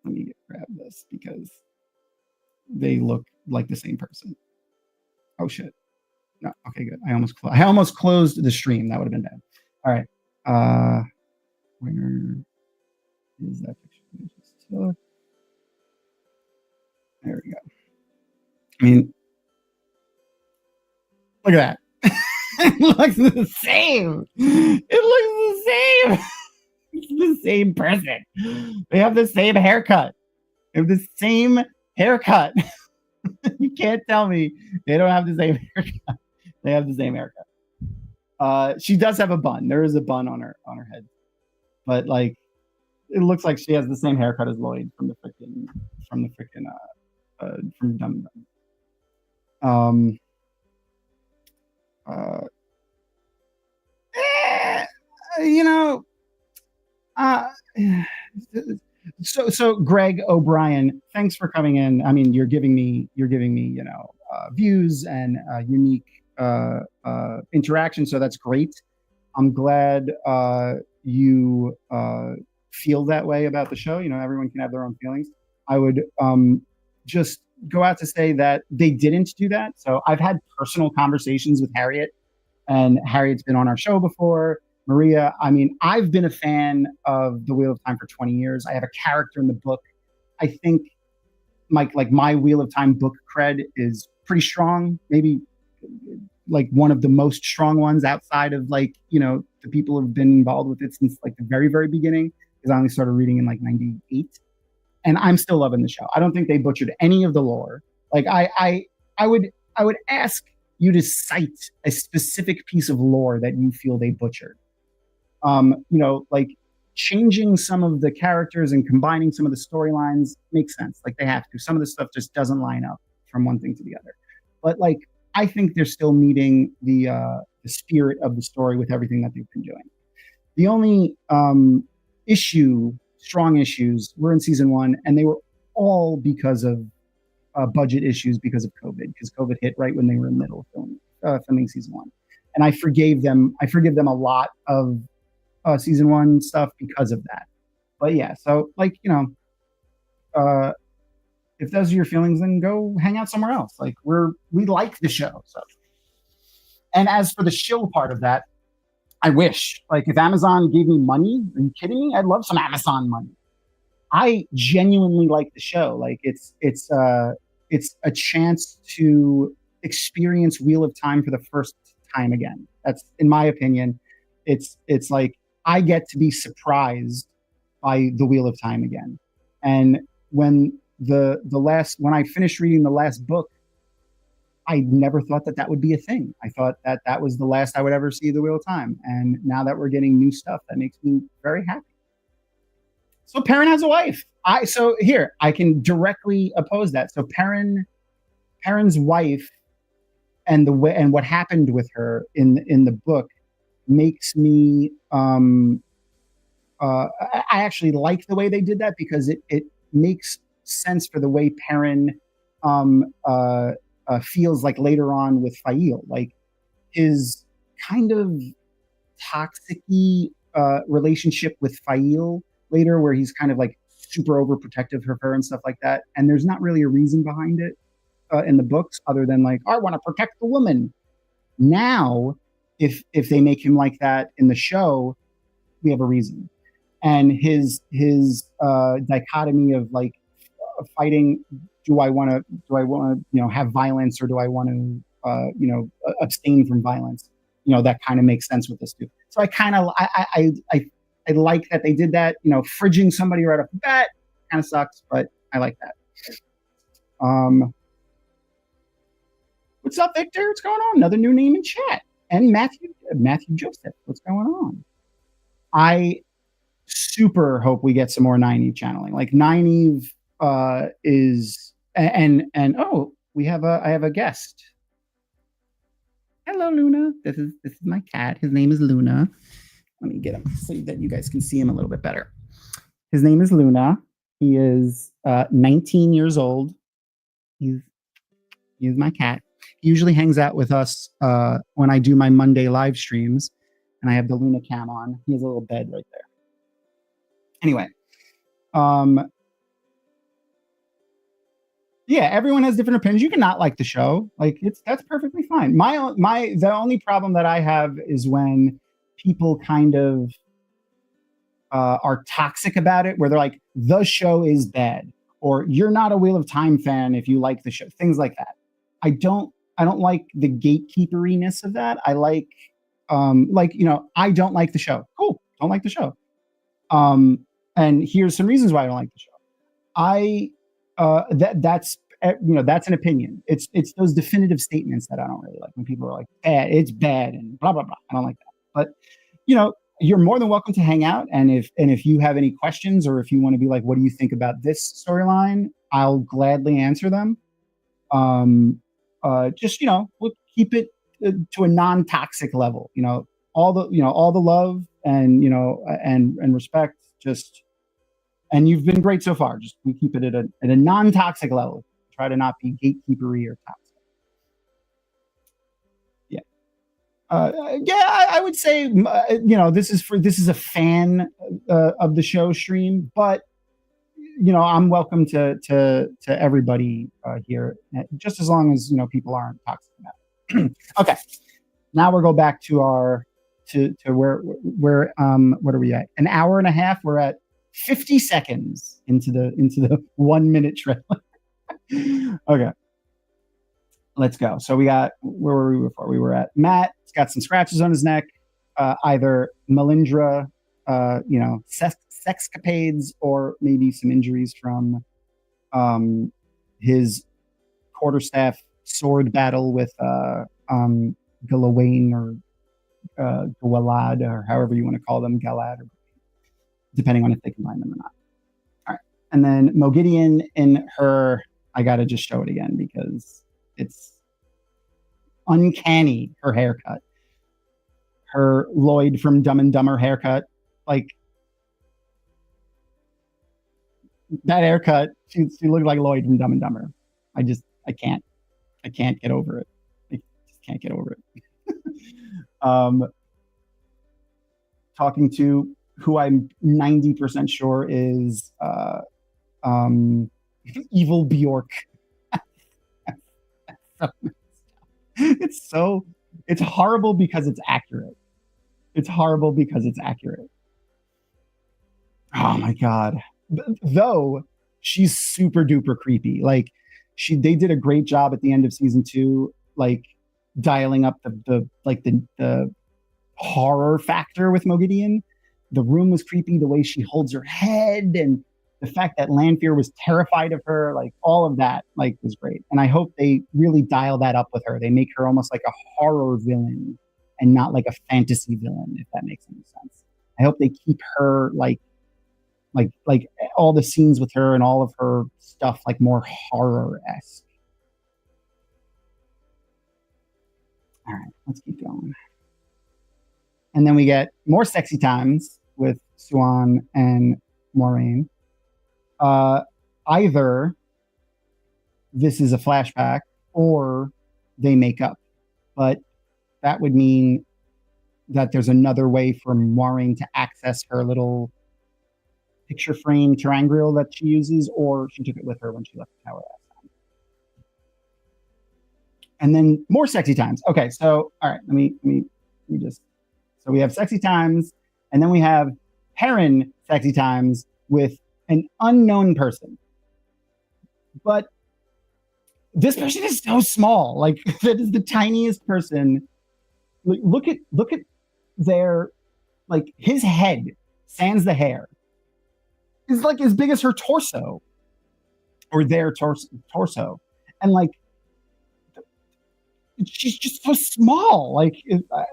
Let me grab this because they look like the same person. Oh shit. No, okay, good. I almost closed the stream. That would have been bad. All right. Where is that picture? There we go. I mean, look at that. It looks the same. It looks the same. It's the same person. They have the same haircut. They have the same haircut. You can't tell me they don't have the same haircut. They have the same haircut. She does have a bun. There is a bun on her head, but like it looks like she has the same haircut as Lloyd from Dumb and Dumber. You know, so Greg O'Brien, thanks for coming in. I mean, you're giving me views and unique interaction, so that's great. I'm glad you feel that way about the show. Everyone can have their own feelings. I would just go out to say that they didn't do that. So I've had personal conversations with Harriet, and Harriet's been on our show before. Maria, I mean, I've been a fan of The Wheel of Time for 20 years. I have a character in the book. I think my Wheel of Time book cred is pretty strong, maybe like one of the most strong ones outside of the people who've been involved with it since like the very, very beginning, because I only started reading in like 98. And I'm still loving the show. I don't think they butchered any of the lore. Like I would ask you to cite a specific piece of lore that you feel they butchered. Like changing some of the characters and combining some of the storylines makes sense. Like they have to. Some of the stuff just doesn't line up from one thing to the other. But like I think they're still meeting the spirit of the story with everything that they've been doing. The only strong issues were in season 1, and they were all because of budget issues because of COVID, because COVID hit right when they were in the middle of filming season 1. And I forgave them a lot of season 1 stuff because of that. But yeah, so if those are your feelings, then go hang out somewhere else. Like we like the show. So, and as for the shill part of that, I wish, like, if Amazon gave me money, are you kidding me? I'd love some Amazon money. I genuinely like the show. Like it's a chance to experience Wheel of Time for the first time again. That's, in my opinion, it's like I get to be surprised by the Wheel of Time again. And when when I finished reading the last book, I never thought that would be a thing. I thought that was the last I would ever see the Wheel of Time. And now that we're getting new stuff, that makes me very happy. So Perrin has a wife. I can directly oppose that. So Perrin's wife and what happened with her in the book makes me I actually like the way they did that, because it makes sense for the way Perrin feels like later on with Aiel, like his kind of toxic-y relationship with Aiel later, where he's kind of like super overprotective of her and stuff like that. And there's not really a reason behind it in the books other than like, I want to protect the woman. Now, if they make him like that in the show, we have a reason. And his dichotomy of like fighting, do I want to have violence, or do I want to abstain from violence? That kind of makes sense with this too. So I like that they did that. Fridging somebody right off the bat kind of sucks, but I like that. What's up, Victor? What's going on? Another new name in chat. And Matthew Joseph. What's going on? I super hope we get some more Nynaeve channeling. Like Nynaeve is and oh, I have a guest. Hello, Luna. This is my cat. His name is Luna. Let me get him so that you guys can see him a little bit better. His name is Luna. He is 19 years old. He's my cat. He usually hangs out with us when I do my Monday live streams, and I have the Luna cam on. He has a little bed right there. Anyway, yeah, everyone has different opinions. You can not like the show. Like that's perfectly fine. The only problem that I have is when people kind of are toxic about it, where they're like, the show is bad, or you're not a Wheel of Time fan if you like the show, things like that. I don't like the gatekeeperiness of that. I like I don't like the show. Cool. Don't like the show. And here's some reasons why I don't like the show. That's an opinion. It's those definitive statements that I don't really like, when people are like, it's bad and blah, blah, blah. I don't like that. But, you're more than welcome to hang out. And if you have any questions, or if you want to be like, what do you think about this storyline? I'll gladly answer them. We'll keep it to a non-toxic level, all the love and, and respect, and you've been great so far. Just we keep it at a non-toxic level. Try to not be gatekeepery or toxic. I would say, this is a fan of the show stream, but I'm welcome to everybody here, just as long as people aren't toxic about it. Okay, now we'll go back to our to where what are we at? An hour and a half. We're at 50 seconds into the 1 minute trailer. Okay, let's go. So we got, where were we before? We were at Matt. He's got some scratches on his neck, either Melindra, sexcapades, or maybe some injuries from his quarterstaff sword battle with Gawyn, or Galad, or however you want to call them, Galad, depending on if they combine them or not. All right. And then Moiraine in her, I got to just show it again because it's uncanny, her haircut. Her Lloyd from Dumb and Dumber haircut. Like, that haircut, she looked like Lloyd from Dumb and Dumber. I can't get over it. I just can't get over it. Talking to who I'm 90% sure is evil Bjork. It's horrible because it's accurate. It's horrible because it's accurate. Oh my God. Though she's super duper creepy. Like, they did a great job at the end of season 2, like dialing up the horror factor with Moiraine. The room was creepy, the way she holds her head, and the fact that Lanfear was terrified of her, like all of that, like, was great. And I hope they really dial that up with her. They make her almost like a horror villain and not like a fantasy villain, if that makes any sense. I hope they keep her like all the scenes with her and all of her stuff like more horror-esque. All right, let's keep going. And then we get more sexy times with Siuan and Moiraine. Either this is a flashback, or they make up. But that would mean that there's another way for Moiraine to access her little picture frame ter'angreal that she uses, or she took it with her when she left the tower last time. And then more sexy times. Okay, so all right, let me just. So we have sexy times, and then we have Perrin sexy times with an unknown person. But this person is so small. Like, that is the tiniest person. Look at their, like, his head, sans the hair, is like as big as her torso, or their torso. And like, she's just so small. Like,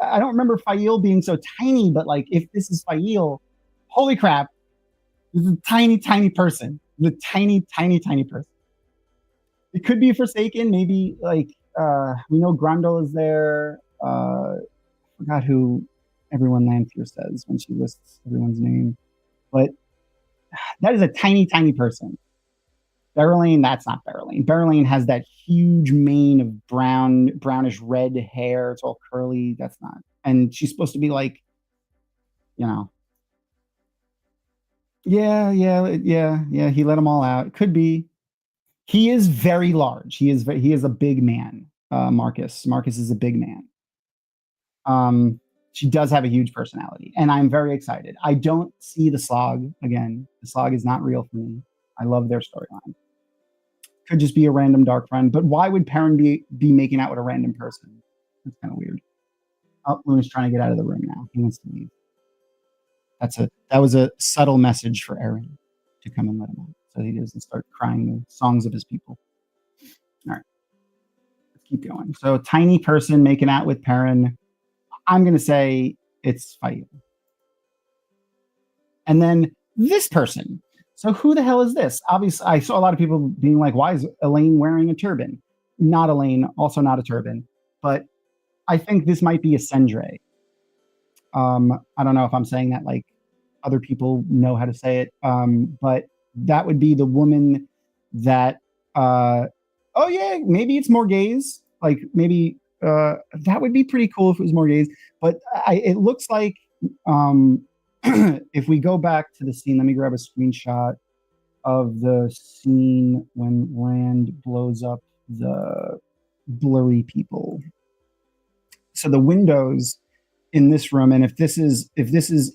I don't remember Aiel being so tiny, but like, if this is Aiel, holy crap, this is a tiny person. The tiny person. It could be Forsaken, maybe. Like, we know Grundle is there. I forgot who everyone Lanfear says when she lists everyone's name, but that is a tiny person. Berylane, that's not Berylane. Berylane has that huge mane of brownish red hair. It's all curly. That's not. And she's supposed to be like, you know. Yeah. He let them all out. Could be. He is very large. He is a big man. Marcus is a big man. She does have a huge personality, and I'm very excited. I don't see the Slog again. The Slog is not real for me. I love their storyline. Could just be a random dark friend, but why would Perrin be making out with a random person? That's kind of weird. Oh, Luna's trying to get out of the room now. He wants to leave. That was a subtle message for Aaron to come and let him out, so he doesn't start crying the songs of his people. All right, let's keep going. So, tiny person making out with Perrin. I'm going to say it's Aiel. And then this person. So who the hell is this? Obviously, I saw a lot of people being like, why is Elaine wearing a turban? Not Elaine, also not a turban. But I think this might be a Cendre. I don't know if I'm saying that like other people know how to say it. But that would be the woman that, oh yeah, maybe it's Morgase. Like, maybe that would be pretty cool if it was Morgase. But it looks like, if we go back to the scene, let me grab a screenshot of the scene when Rand blows up the blurry people. So the windows in this room, and if this is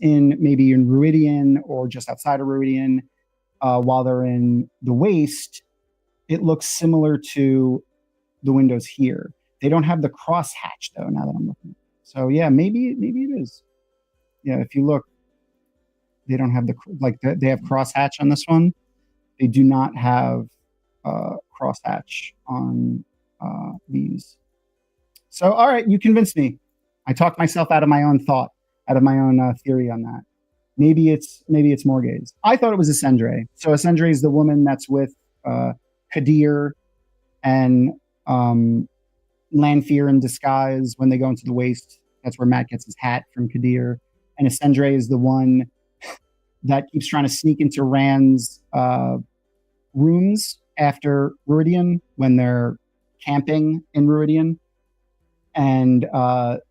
in maybe in Rhuidean or just outside of Rhuidean, while they're in the Waste, it looks similar to the windows here. They don't have the crosshatch though. Now that I'm looking, so yeah, maybe it is. Yeah, if you look. They don't have they have crosshatch on this one. They do not have crosshatch on these. So, all right, you convinced me. I talked myself out of my own thought, out of my own theory on that. Maybe it's Morgase. I thought it was a Cendre. So a Cendre is the woman that's with Kadir and Lanfear in disguise when they go into the Waste. That's where Matt gets his hat from Kadir. And a Cendre is the one that keeps trying to sneak into Rand's rooms after Rhuidean when they're camping in Rhuidean. And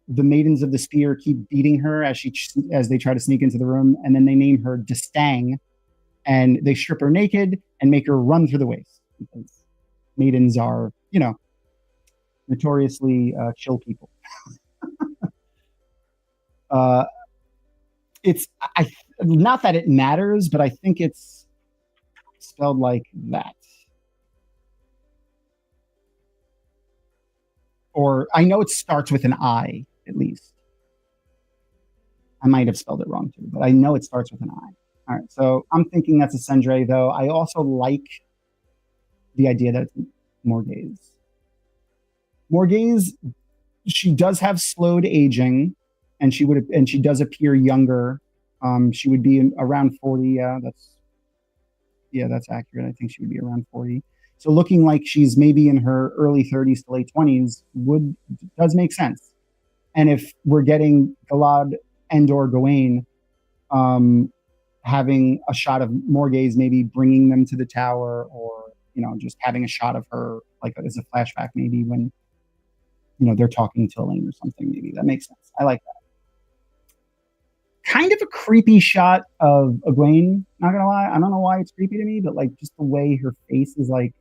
the Maidens of the Spear keep beating her as they try to sneak into the room. And then they name her Distang. And they strip her naked and make her run through the Waste. Because maidens are, notoriously chill people. It's not that it matters, but I think it's spelled like that. Or I know it starts with an I, at least. I might have spelled it wrong too, but I know it starts with an I. All right, so I'm thinking that's a Cendre, though. I also like the idea that it's Morgase. Morgase, she does have slowed aging. And she does appear younger. She would be around 40. Yeah, that's accurate. I think she would be around 40. So looking like she's maybe in her early 30s to late 20s does make sense. And if we're getting Galad and/or Gawyn having a shot of Morgase maybe bringing them to the tower or just having a shot of her like as a flashback, maybe when they're talking to Elaine or something. Maybe that makes sense. I like that. Kind of a creepy shot of Egwene. Not gonna lie, I don't know why it's creepy to me, but like just the way her face is like,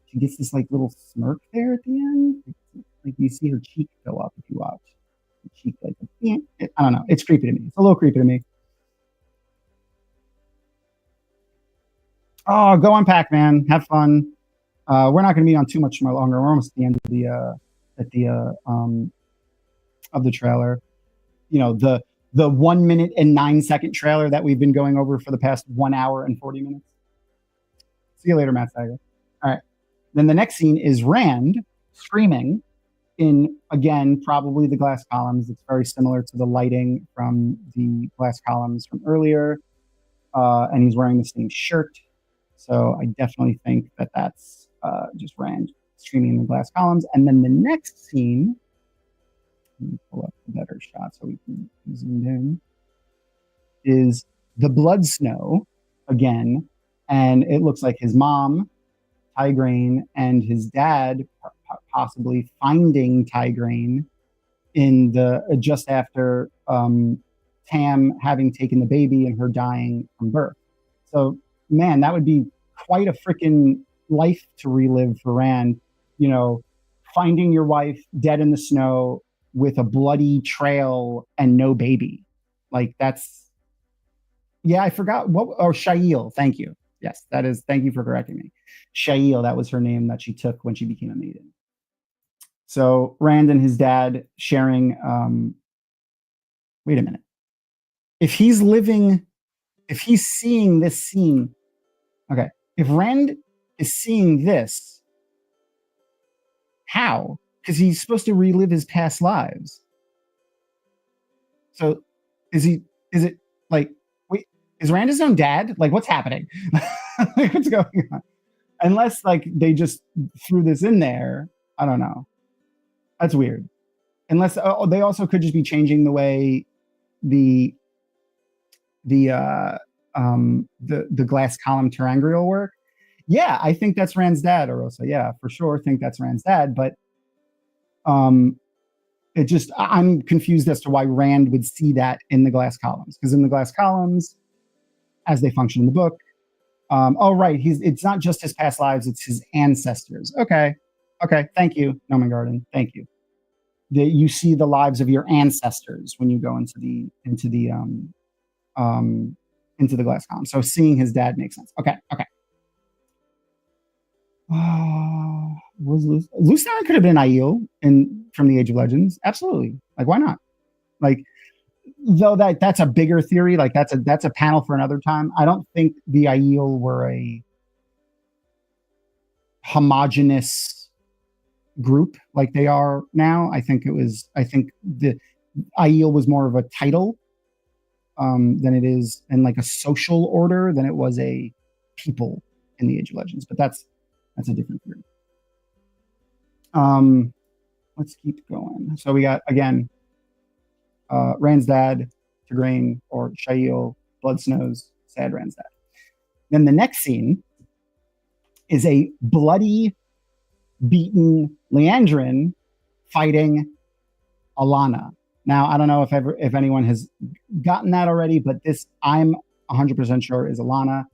she gets this like little smirk there at the end. Like you see her cheek go up if you watch. The cheek like, I don't know. It's creepy to me. It's a little creepy to me. Oh, go unpack, man. Have fun. We're not going to be on too much more longer. We're almost at the end of the trailer. The 1 minute and 9 second trailer that we've been going over for the past 1 hour and 40 minutes. See you later, Matt Tiger. All right. Then the next scene is Rand screaming in, again, probably the glass columns. It's very similar to the lighting from the glass columns from earlier. And he's wearing the same shirt. So I definitely think that that's just Rand streaming in the glass columns. And then the next scene, let me pull up the better shot so we can zoom in, is the blood snow again. And it looks like his mom, Tigraine, and his dad possibly finding Tigraine in just after Tam having taken the baby and her dying from birth. So, man, that would be quite a freaking life to relive for Rand. Finding your wife dead in the snow with a bloody trail and no baby. Like that's, yeah, I forgot Shael. Thank you. Yes, that is. Thank you for correcting me. Shael, that was her name that she took when she became a maiden. So Rand and his dad sharing. Wait a minute. If he's seeing this scene, okay. If Rand is seeing this, how? Because he's supposed to relive his past lives. So is it like, wait, is Rand his own dad? Like, what's happening? Like, what's going on? Unless like they just threw this in there. I don't know. That's weird. Unless they also could just be changing the way the glass column ter'angreal work. Yeah, I think that's Rand's dad, Arosa. Yeah, for sure, think that's Rand's dad. But I'm confused as to why Rand would see that in the glass columns. Because in the glass columns, as they function in the book, right, it's not just his past lives, it's his ancestors. Okay, thank you, Noman Garden. Thank you. You see the lives of your ancestors when you go into the glass column. So seeing his dad makes sense. Okay. Was Lucian could have been Aiel from the Age of Legends? Absolutely. Like, why not? Like, though that's a bigger theory. Like, that's a panel for another time. I don't think the Aiel were a homogenous group like they are now. I think the Aiel was more of a title than it is, and like a social order than it was a people in the Age of Legends. But that's a different theory. Let's keep going. So we got, again, Rand's dad, Tigraine, or Shael, Blood Snows, sad Rand's dad. Then the next scene is a bloody, beaten Liandrin fighting Alanna. Now, I don't know if anyone has gotten that already, but this I'm 100% sure is Alanna.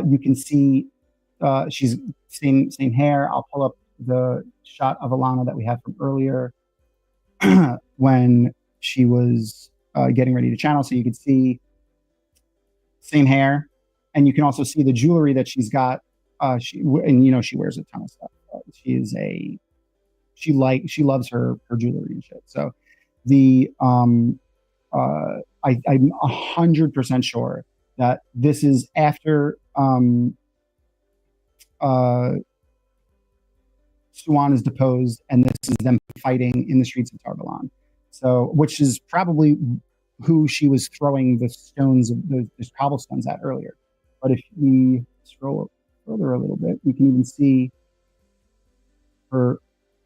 You can see she's same hair. I'll pull up the shot of Alanna that we had from earlier when she was getting ready to channel. So you can see same hair, and you can also see the jewelry that she's got. She wears a ton of stuff. She loves her jewelry and shit. So I'm 100% sure that this is after Siuan is deposed, and this is them fighting in the streets of Tarvalon. So, which is probably who she was throwing the stones, the cobblestones at earlier. But if we scroll further a little bit, you can even see her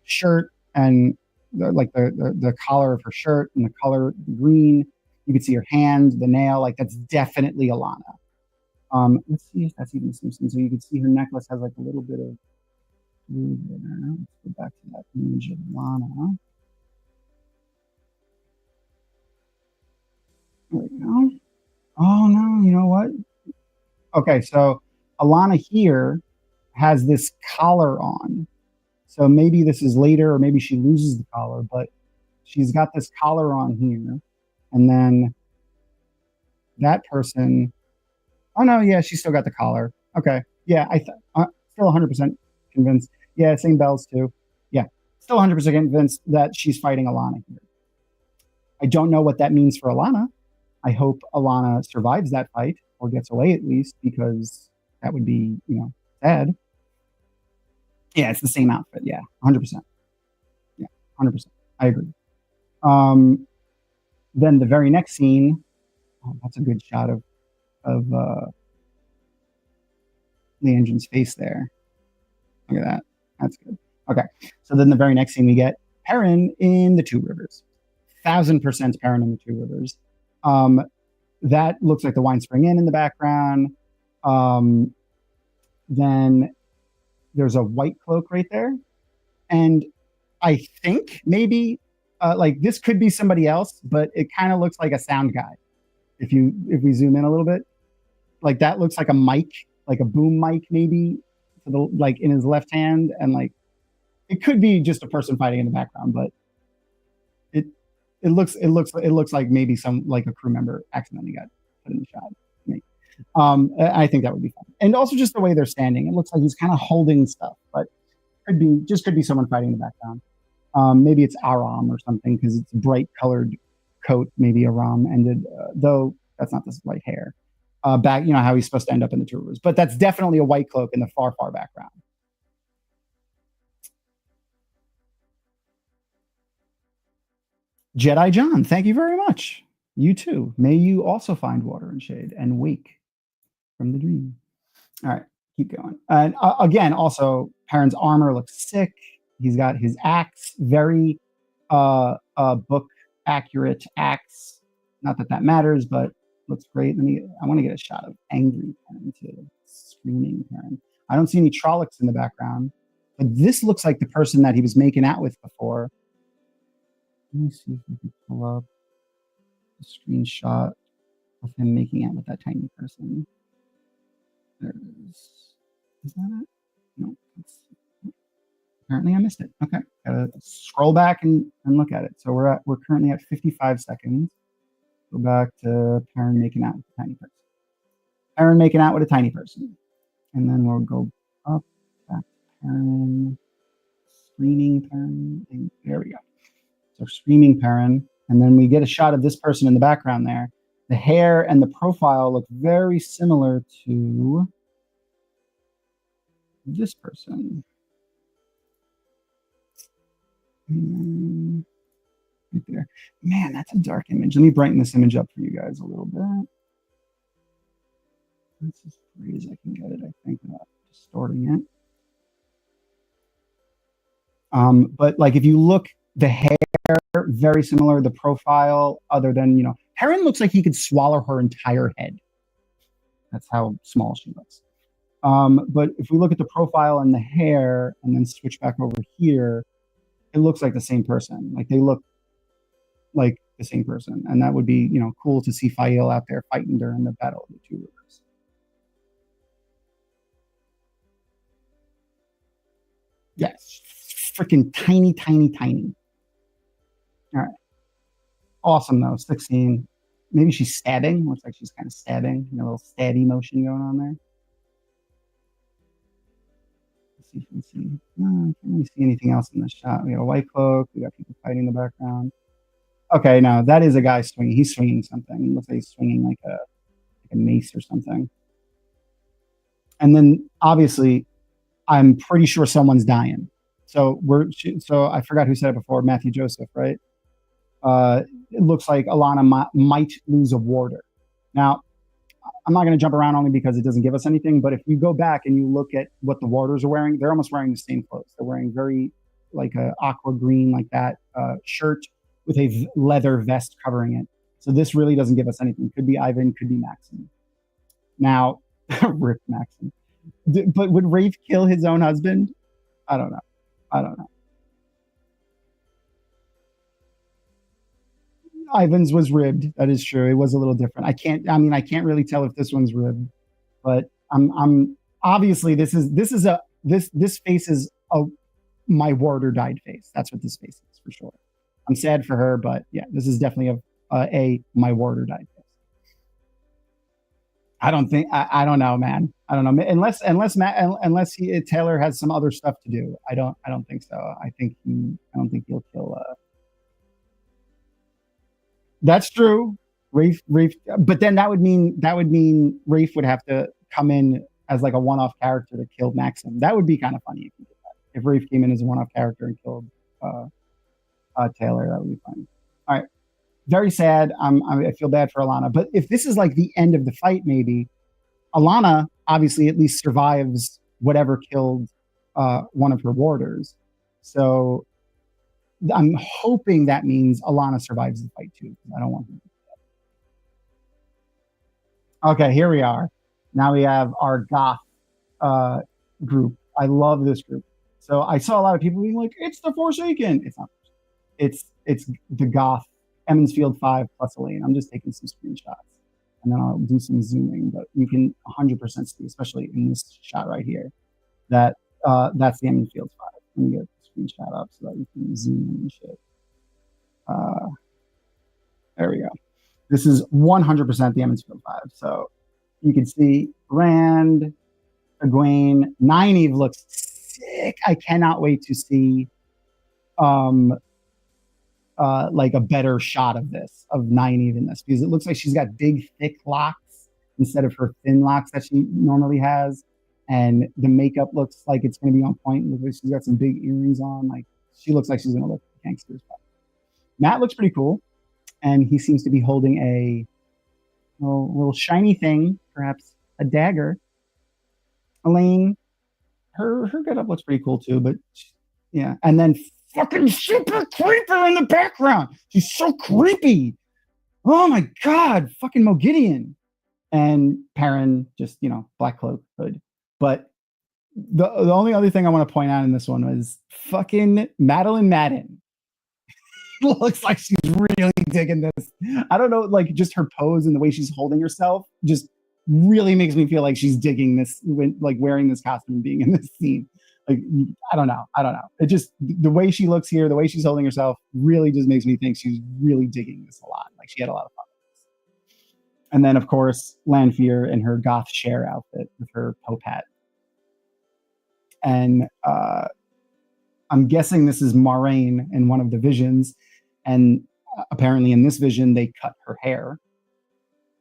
shirt and the collar of her shirt and the color green. You can see her hand, the nail. Like, that's definitely Alanna. Let's see if that's even Simpson. So you can see her necklace has like a little bit of blue there. Let's go back to that image of Alanna. There we go. Oh no, you know what? Okay, so Alanna here has this collar on. So maybe this is later, or maybe she loses the collar, but she's got this collar on here. And then that person, oh no, yeah, she still got the collar. Okay, yeah, still 100% convinced. Yeah, same bells too. Yeah, still 100% convinced that she's fighting Alanna here. I don't know what that means for Alanna. I hope Alanna survives that fight or gets away at least, because that would be, sad. Yeah, it's the same outfit. Yeah, 100%. Yeah, 100%. I agree. Then the very next scene, that's a good shot of Liandrin's face there. Look at that. That's good. Okay, so then the very next scene we get Perrin in the Two Rivers. 1000% Perrin in the Two Rivers. That looks like the Wine Spring Inn in the background. Then there's a white cloak right there. And I think maybe like this could be somebody else, but it kind of looks like a sound guy. If we zoom in a little bit, like that looks like a mic, like a boom mic maybe, like in his left hand, and like it could be just a person fighting in the background, but it looks like maybe some like a crew member accidentally got put in the shot. I think that would be fun, and also just the way they're standing, it looks like he's kind of holding stuff, but could be someone fighting in the background. Maybe it's Aram or something because it's bright colored coat. Maybe Aram ended, though that's not this white hair. Back, how he's supposed to end up in the Two Rivers, but that's definitely a white cloak in the far background. Jedi John, thank you very much. You too. May you also find water and shade and wake from the dream. All right, keep going. And again, also, Perrin's armor looks sick. He's got his axe, very book accurate axe. Not that matters, but looks great. I want to get a shot of angry Perrin too, screaming Perrin. I don't see any Trollocs in the background, but this looks like the person that he was making out with before. Let me see if we can pull up a screenshot of him making out with that tiny person. There it is. Is that it? No. Apparently I missed it. Okay. Gotta scroll back and look at it. So we're currently at 55 seconds. Go back to Perrin making out with a tiny person. Perrin making out with a tiny person. And then we'll go up, back to Perrin, screaming Perrin. And there we go. So screaming Perrin. And then we get a shot of this person in the background there. The hair and the profile look very similar to this person. Right there. Man, that's a dark image. Let me brighten this image up for you guys a little bit. That's as great as I can get it, I think, without distorting it. But like if you look, the hair, very similar, the profile, other than, Perrin looks like he could swallow her entire head. That's how small she looks. But if we look at the profile and the hair and then switch back over here, it looks like the same person. Like they look like the same person. And that would be, cool to see Aiel out there fighting during the Battle of the Two Rivers. Yes, freaking tiny, tiny, tiny. All right. Awesome though, 16. Maybe she's stabbing. Looks like she's kind of stabbing. A little stabby motion going on there. Let's see if we can see. No, I can't really see anything else in the shot. We got a white cloak. We got people fighting in the background. Okay, no, that is a guy swinging. He's swinging something. It looks like he's swinging like a mace or something. And then obviously, I'm pretty sure someone's dying. So I forgot who said it before. Matthew Joseph, right? It looks like Alanna might lose a warder. Now, I'm not going to jump around only because it doesn't give us anything. But if you go back and you look at what the warders are wearing, they're almost wearing the same clothes. They're wearing very like a aqua green like that shirt with a leather vest covering it. So this really doesn't give us anything. Could be Ivan, could be Maxim. Now, Rip Maxim. But would Rafe kill his own husband? I don't know. I don't know. Ivan's was ribbed. That is true. It was a little different. I can't really tell if this one's ribbed, but I'm obviously this face is a my warder died face. That's what this face is for sure. I'm sad for her, but yeah, this is definitely a my warder died face. I don't think I don't know, man. I don't know unless Taylor has some other stuff to do. I don't think so. I don't think he'll kill. That's true. Rafe, but then that would mean Rafe would have to come in as like a one-off character to kill Maxim. That would be kind of funny if he did that. If Rafe came in as a one-off character and killed Taylor, that would be funny. All right, very sad. I feel bad for Alanna, but if this is like the end of the fight, maybe Alanna obviously at least survives whatever killed one of her warders. So I'm hoping that means Alanna survives the fight too. I don't want her to do that. Okay, here we are. Now we have our Goth group. I love this group. So I saw a lot of people being like, "It's the Forsaken." It's not. It's the Goth Emmons Field 5 plus Elaine. I'm just taking some screenshots, and then I'll do some zooming. But you can 100% see, especially in this shot right here, that that's the Emmons Field 5. Let me get the screenshot up so that you can zoom in and shit. There we go. This is 100% the Emmons Field 5. So you can see Rand, Gawyn, Nynaeve looks sick. I cannot wait to see like a better shot of Nynaeve in this, because it looks like she's got big thick locks instead of her thin locks that she normally has, and the makeup looks like it's going to be on point. She's got some big earrings on. Like, she looks like she's going to look gangster as fuck. Matt looks pretty cool, and he seems to be holding a little shiny thing, perhaps a dagger. Elaine, her getup looks pretty cool too, but yeah. And then fucking super creeper in the background. She's so creepy. Oh my god, fucking Mogideon. And Perrin, just, black cloak hood. But the only other thing I want to point out in this one was fucking Madeline Madden. Looks like she's really digging this. I don't know, like, just her pose and the way she's holding herself just really makes me feel like she's digging this, like wearing this costume and being in this scene. Like, I don't know. It just, the way she looks here, the way she's holding herself really just makes me think she's really digging this a lot. Like, she had a lot of fun with this. And then, of course, Lanfear in her goth share outfit with her Pope hat. And I'm guessing this is Moiraine in one of the visions. And apparently in this vision, they cut her hair,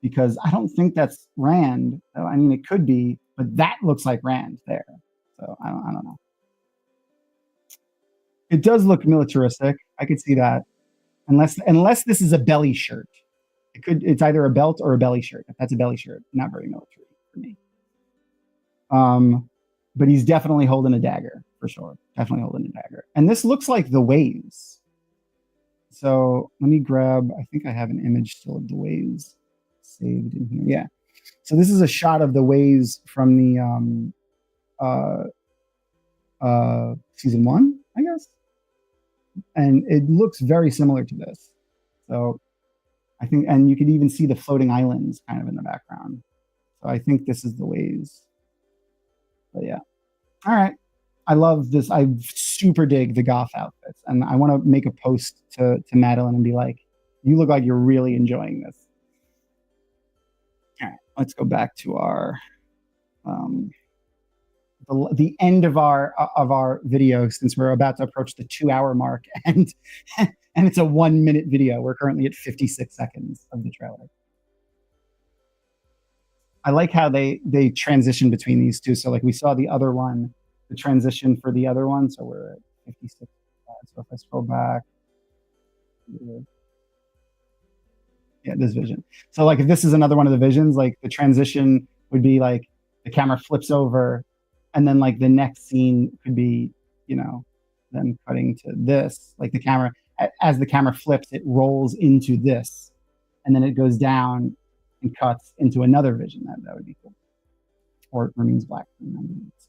because I don't think that's Rand. I mean, it could be, but that looks like Rand there. So I don't know. It does look militaristic. I could see that, unless this is a belly shirt. It's either a belt or a belly shirt. If that's a belly shirt, not very military for me. But he's definitely holding a dagger for sure. Definitely holding a dagger. And this looks like the waves. So let me grab. I think I have an image still of the waves saved in here. Yeah. So this is a shot of the waves from the season 1, I guess, and it looks very similar to this. So I think, and you could even see the floating islands kind of in the background. So I think this is the waves. But yeah, all right. I love this. I super dig the goth outfits, and I want to make a post to Madeline and be like, "You look like you're really enjoying this." All right, let's go back to our the end of our video, since we're about to approach the 2-hour mark, and it's a 1-minute video. We're currently at 56 seconds of the trailer. I like how they transition between these two. So like we saw the other one, the transition for the other one. So we're at 56. So if I scroll back, yeah, this vision. So like if this is another one of the visions, like the transition would be like the camera flips over, and then like the next scene could be, them cutting to this, like the camera, as the camera flips, it rolls into this, and then it goes down and cuts into another vision. That would be cool. or it remains black.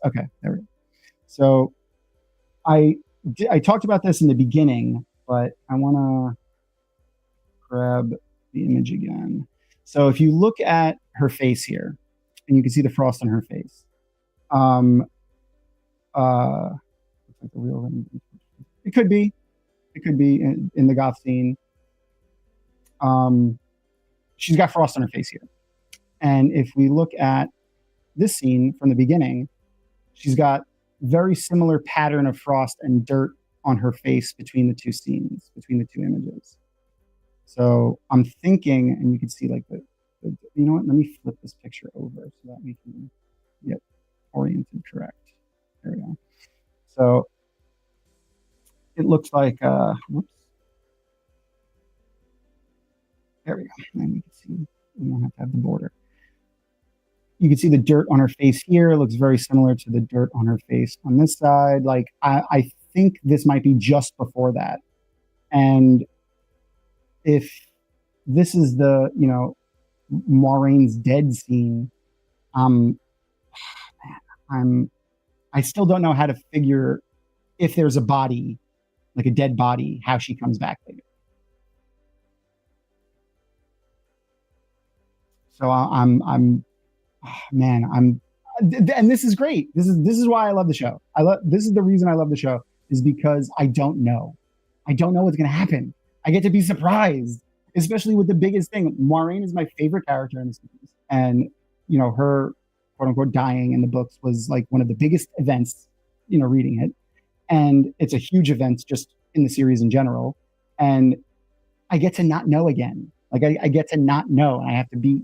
Okay, there we go. So I talked about this in the beginning, but I want to grab the image again. So if you look at her face here, and you can see the frost on her face. Looks like the real. It could be in the goth scene. She's got frost on her face here, and if we look at this scene from the beginning, she's got very similar pattern of frost and dirt on her face between the two scenes, between the two images. So I'm thinking, and you can see like you know what? Let me flip this picture over so that we can get oriented correct. There we go. So it looks like, whoops. There we go. And we can see, we don't have to have the border. You can see the dirt on her face here. It looks very similar to the dirt on her face on this side. Like, I think this might be just before that. And if this is the, you know, Moiraine's dead scene, I still don't know how to figure if there's a body, like a dead body, how she comes back later. So and this is great. This is why I love the show. This is the reason I love the show, is because I don't know. I don't know what's going to happen. I get to be surprised, especially with the biggest thing. Moiraine is my favorite character in the series, and you know, her quote unquote dying in the books was like one of the biggest events, you know, reading it, and it's a huge event just in the series in general. And I get to not know again. Like I get to not know, and I have to be.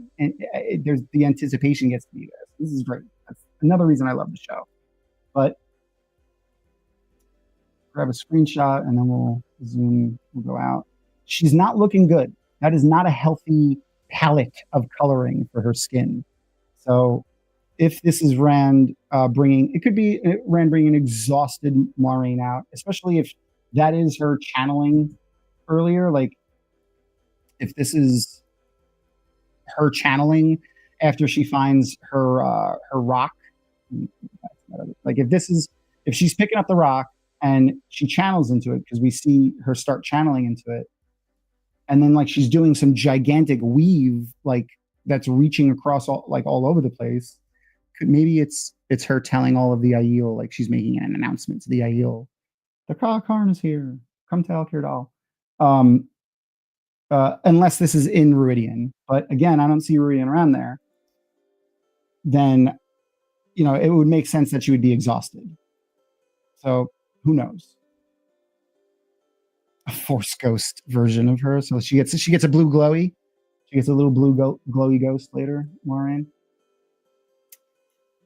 There's the anticipation gets to be there. This is great. That's another reason I love the show. But grab a screenshot, and then we'll zoom. We'll go out. She's not looking good. That is not a healthy palette of coloring for her skin. So if this is Rand bringing, it could be Rand bringing an exhausted Moiraine out, especially if that is her channeling earlier. Like if this is her channeling after she finds her rock, like if she's picking up the rock and she channels into it, because we see her start channeling into it, and then like she's doing some gigantic weave, like that's reaching across all over the place. Maybe it's her telling all of the Aiel, like she's making an announcement to the Aiel, the Karn is here, come to Alcair Dal. Unless this is in Rhuidean, but again, I don't see Rhuidean around there. Then, you know, it would make sense that she would be exhausted. So who knows? A Force Ghost version of her, so she gets a blue glowy. She gets a little blue glowy ghost later, Moiraine.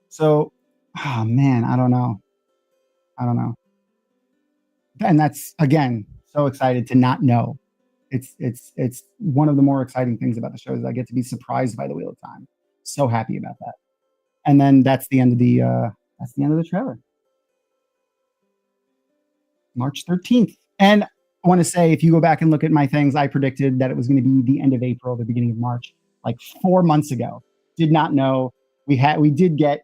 So, oh man, I don't know. And that's, again, so excited to not know. It's one of the more exciting things about the show is I get to be surprised by the Wheel of Time. So happy about that. And then that's the end of the trailer. March 13th. And I want to say, if you go back and look at my things, I predicted that it was going to be the end of April, the beginning of March, like 4 months ago. Did not know. We did get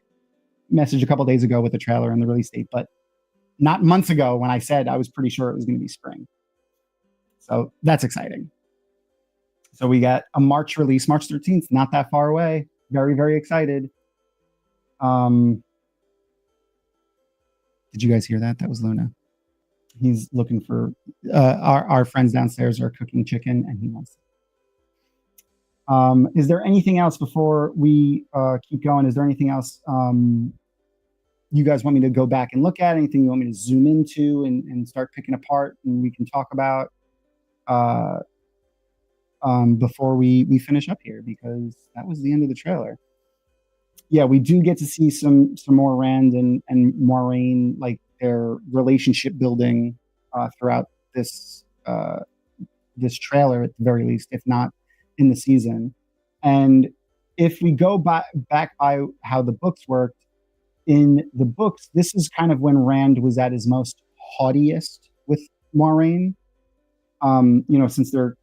message a couple days ago with the trailer and the release date, but not months ago when I said I was pretty sure it was going to be spring. So that's exciting. So we got a March release, March 13th, not that far away. Very, very excited. Did you guys hear that? That was Luna. He's looking for our friends downstairs are cooking chicken, and he wants it. Is there anything else before we keep going? Is there anything else you guys want me to go back and look at? Anything you want me to zoom into and start picking apart and we can talk about before we finish up here? Because that was the end of the trailer. Yeah, we do get to see some more Rand and Moiraine, like their relationship building throughout this trailer at the very least, if not in the season. And if we go back by how the books worked, in the books, this is kind of when Rand was at his most haughtiest with Moiraine. You know, since they're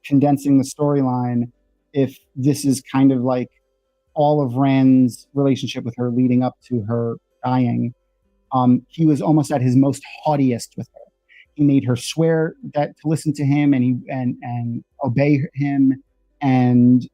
condensing the storyline, if this is kind of like all of Rand's relationship with her leading up to her dying, he was almost at his most haughtiest with her. He made her swear that to listen to him and obey him and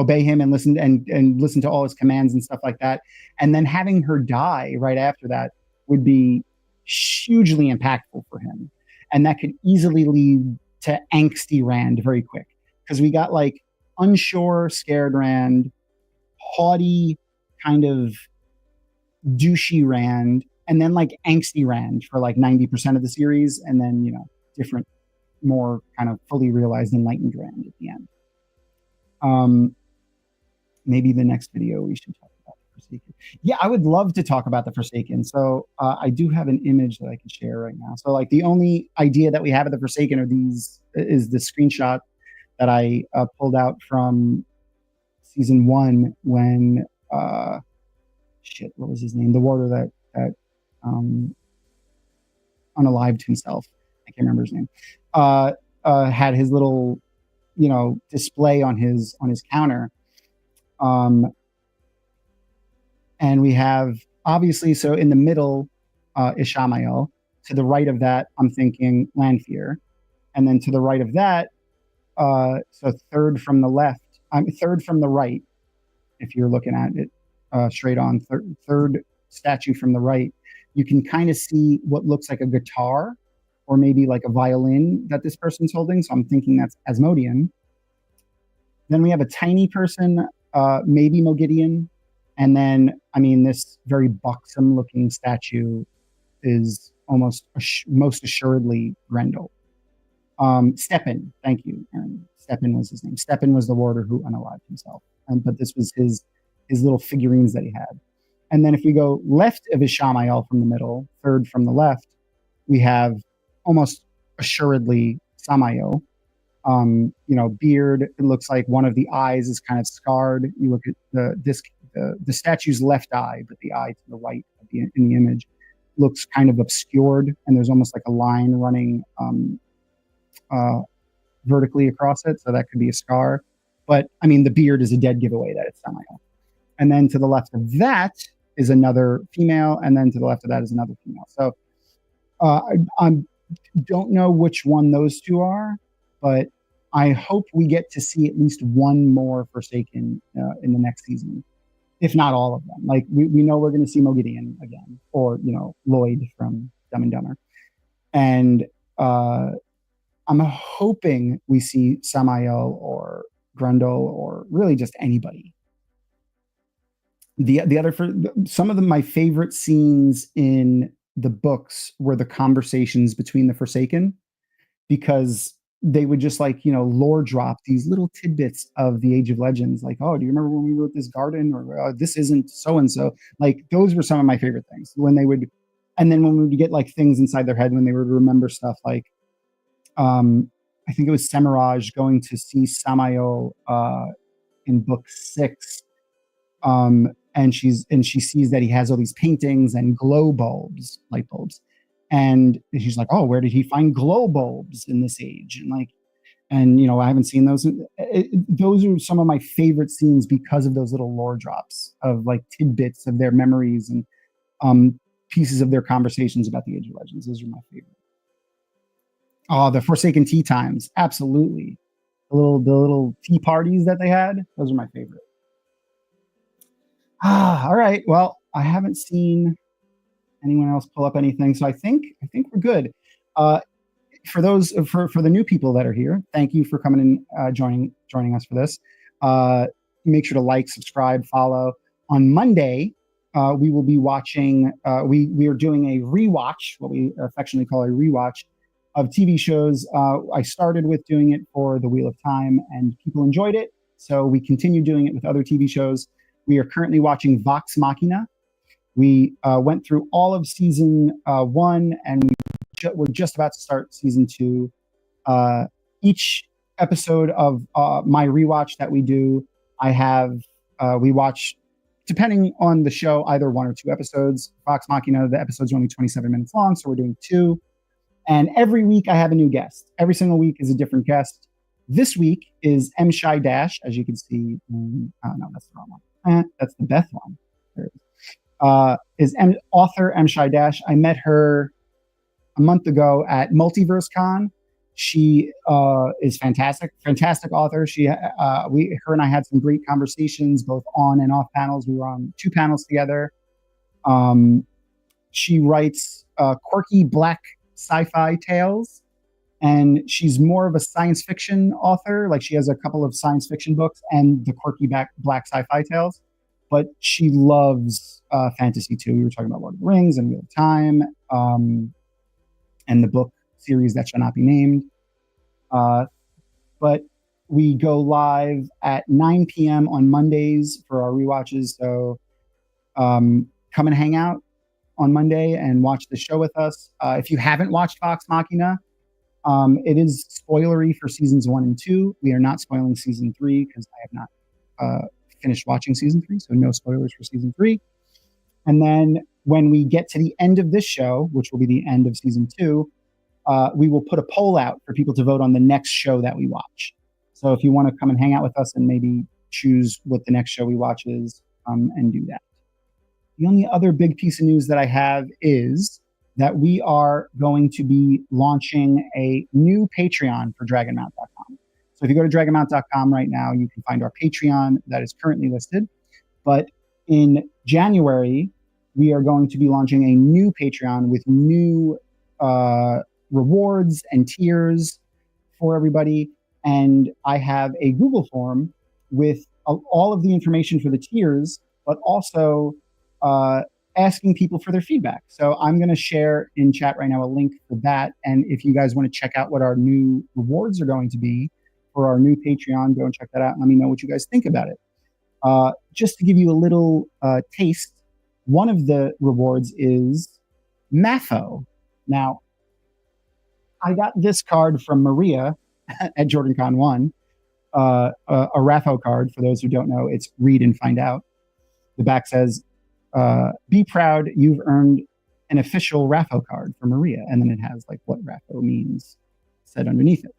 obey him and listen to all his commands and stuff like that. And then having her die right after that would be hugely impactful for him. And that could easily lead to angsty Rand very quick. Because we got like unsure, scared Rand, haughty, kind of douchey Rand, and then like angsty Rand for like 90% of the series, and then, you know, different, more kind of fully realized enlightened Rand at the end. Maybe the next video we should talk about the Forsaken. Yeah, I would love to talk about the Forsaken. So I do have an image that I can share right now. So like the only idea that we have of the Forsaken is the screenshot that I pulled out from season 1 when what was his name? The warder that unalived himself. I can't remember his name. Had his little, you know, display on his counter. And we have obviously, so in the middle is Samael. To the right of that, I'm thinking Lanfear. And then to the right of that, so third from the left, third from the right, if you're looking at it straight on, third statue from the right, you can kind of see what looks like a guitar or maybe like a violin that this person's holding. So I'm thinking that's Asmodean. Then we have a tiny person, maybe Moghedien. And then, I mean, this very buxom looking statue is almost most assuredly Grendel. Steppen, thank you, Aaron. Steppen was his name. Steppen was the warder who unalived himself. But this was his little figurines that he had. And then if we go left of Ishamael from the middle, third from the left, we have almost assuredly Samael. You know, beard. It looks like one of the eyes is kind of scarred. You look at the statue's left eye, but the eye to the right in the image looks kind of obscured, and there's almost like a line running vertically across it, so that could be a scar. But I mean, the beard is a dead giveaway that it's Samael. And then to the left of that is another female, and then to the left of that is another female. So I don't know which one those two are, but I hope we get to see at least one more Forsaken in the next season, if not all of them. Like we know we're going to see Moghedien again, or, you know, Lloyd from Dumb and Dumber, and I'm hoping we see Samael or Grendel or really just anybody. The other, for some of my favorite scenes in the books were the conversations between the Forsaken, because they would just, like, you know, lore drop these little tidbits of the Age of Legends, like, oh, do you remember when we wrote this garden, or this isn't so and so. Like, those were some of my favorite things when they would, and then when we would get like things inside their head when they would remember stuff, like I think it was Semiraj going to see Samael in book 6. And she sees that he has all these paintings and glow bulbs, light bulbs. And she's like, oh, where did he find glow bulbs in this age? And you know, I haven't seen those. Those are some of my favorite scenes because of those little lore drops of like tidbits of their memories and pieces of their conversations about the Age of Legends. Those are my favorite. Oh, the Forsaken tea times. Absolutely. The little tea parties that they had. Those are my favorite. All right. Well, I haven't seen anyone else pull up anything, so I think we're good. For those for the new people that are here, thank you for coming and joining us for this. Make sure to like, subscribe, follow. On Monday, we will be watching. We are doing a rewatch, what we affectionately call a rewatch of TV shows. I started with doing it for The Wheel of Time, and people enjoyed it, so we continue doing it with other TV shows. We are currently watching Vox Machina. We went through all of season 1, and we're just about to start season 2. Each episode of my rewatch that we do, we watch, depending on the show, either 1 or 2 episodes. Vox Machina, the episode's only 27 minutes long, so we're doing 2. And every week I have a new guest. Every single week is a different guest. This week is M. Shai Dash, as you can see. Oh, no, that's the wrong one. That's the Beth one. There it is. Author M. Shai Dash. I met her a month ago at Multiverse Con. She is fantastic author. Her and I had some great conversations, both on and off panels. We were on 2 panels together. She writes quirky black sci-fi tales, and she's more of a science fiction author. Like, she has a couple of science fiction books and the quirky black sci-fi tales, but she loves fantasy too. We were talking about Lord of the Rings and Wheel of Time, and the book series that shall not be named. But we go live at 9 p.m. on Mondays for our rewatches. So come and hang out on Monday and watch the show with us. If you haven't watched Vox Machina, it is spoilery for seasons 1 and 2. We are not spoiling season 3 because I have not finished watching season 3, so no spoilers for season 3. And then when we get to the end of this show, which will be the end of season 2, we will put a poll out for people to vote on the next show that we watch. So if you want to come and hang out with us and maybe choose what the next show we watch is, and do that. The only other big piece of news that I have is that we are going to be launching a new Patreon for dragonmount.com. So if you go to dragonmount.com right now, you can find our Patreon that is currently listed. But in January, we are going to be launching a new Patreon with new rewards and tiers for everybody. And I have a Google form with all of the information for the tiers, but also asking people for their feedback. So I'm going to share in chat right now a link for that. And if you guys want to check out what our new rewards are going to be for our new Patreon, go and check that out and let me know what you guys think about it. Just to give you a little taste, one of the rewards is Mafo. Now, I got this card from Maria at JordanCon 1, a Raffo card. For those who don't know, it's read and find out. The back says, be proud, you've earned an official Raffo card for Maria. And then it has like what Raffo means said underneath it.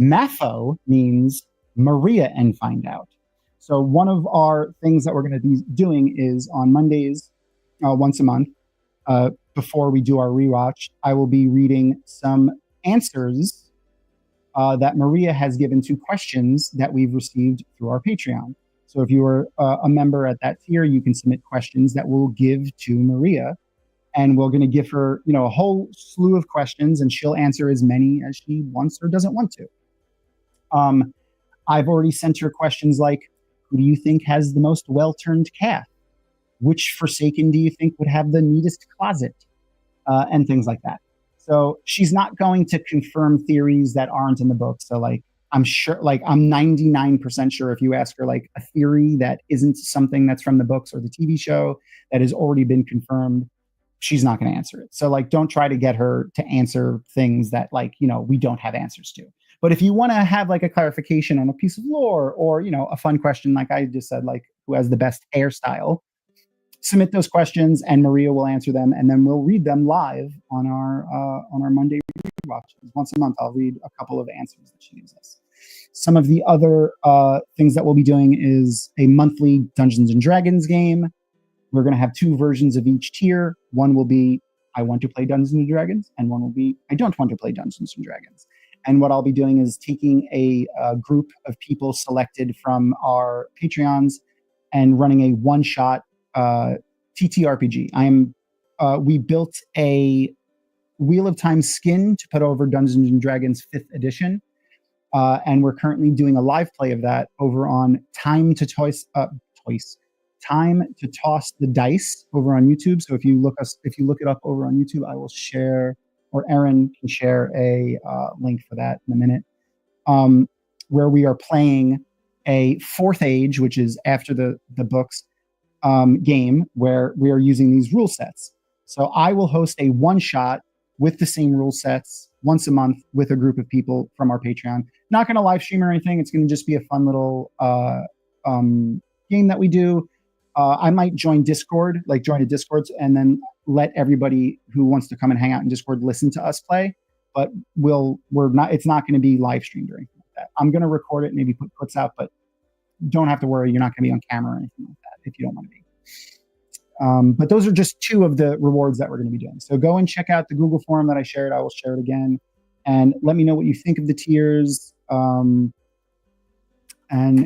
Mafo means Maria and find out. So one of our things that we're going to be doing is on Mondays, once a month, before we do our rewatch, I will be reading some answers that Maria has given to questions that we've received through our Patreon. So if you are a member at that tier, you can submit questions that we'll give to Maria, and we're going to give her, a whole slew of questions, and she'll answer as many as she wants or doesn't want to. I've already sent her questions like, who do you think has the most well-turned calf? Which Forsaken do you think would have the neatest closet? And things like that. So she's not going to confirm theories that aren't in the book. So I'm sure, I'm 99% sure if you ask her a theory that isn't something that's from the books or the TV show that has already been confirmed, she's not going to answer it. So don't try to get her to answer things that we don't have answers to. But if you want to have a clarification on a piece of lore or, a fun question, like I just said, who has the best hairstyle, submit those questions and Maria will answer them, and then we'll read them live on our Monday rewatches. Once a month, I'll read a couple of answers that she gives us. Some of the other things that we'll be doing is a monthly Dungeons and Dragons game. We're going to have 2 versions of each tier. One will be I want to play Dungeons and Dragons, and one will be I don't want to play Dungeons and Dragons. And what I'll be doing is taking a group of people selected from our Patreons and running a one-shot TTRPG. We built a Wheel of Time skin to put over Dungeons and Dragons 5th edition, and we're currently doing a live play of that over on Time to Toss the Dice over on YouTube. So if you look it up over on YouTube, I will share, or Aaron can share a link for that in a minute, where we are playing a 4th Age, which is after the books, game where we are using these rule sets. So I will host a one-shot with the same rule sets once a month with a group of people from our Patreon. Not going to live stream or anything. It's going to just be a fun little game that we do. I might join Discord, join a Discord, and then let everybody who wants to come and hang out in Discord listen to us play. but it's not going to be live streamed or anything like that. I'm going to record it, maybe put clips out, but don't have to worry. You're not going to be on camera or anything like that if you don't want to be. But those are just 2 of the rewards that we're going to be doing. So go and check out the Google form that I shared. I will share it again. And let me know what you think of the tiers. And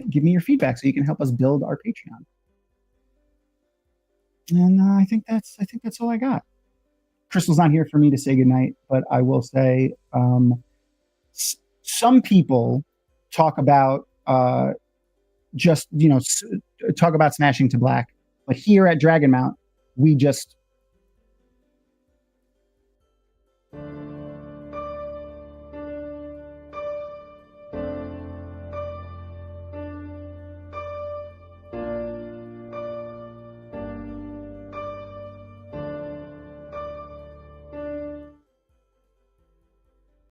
give me your feedback so you can help us build our Patreon. And I think that's all I got. Crystal's not here for me to say goodnight, but I will say some people talk about talk about smashing to black. But here at Dragonmount, we just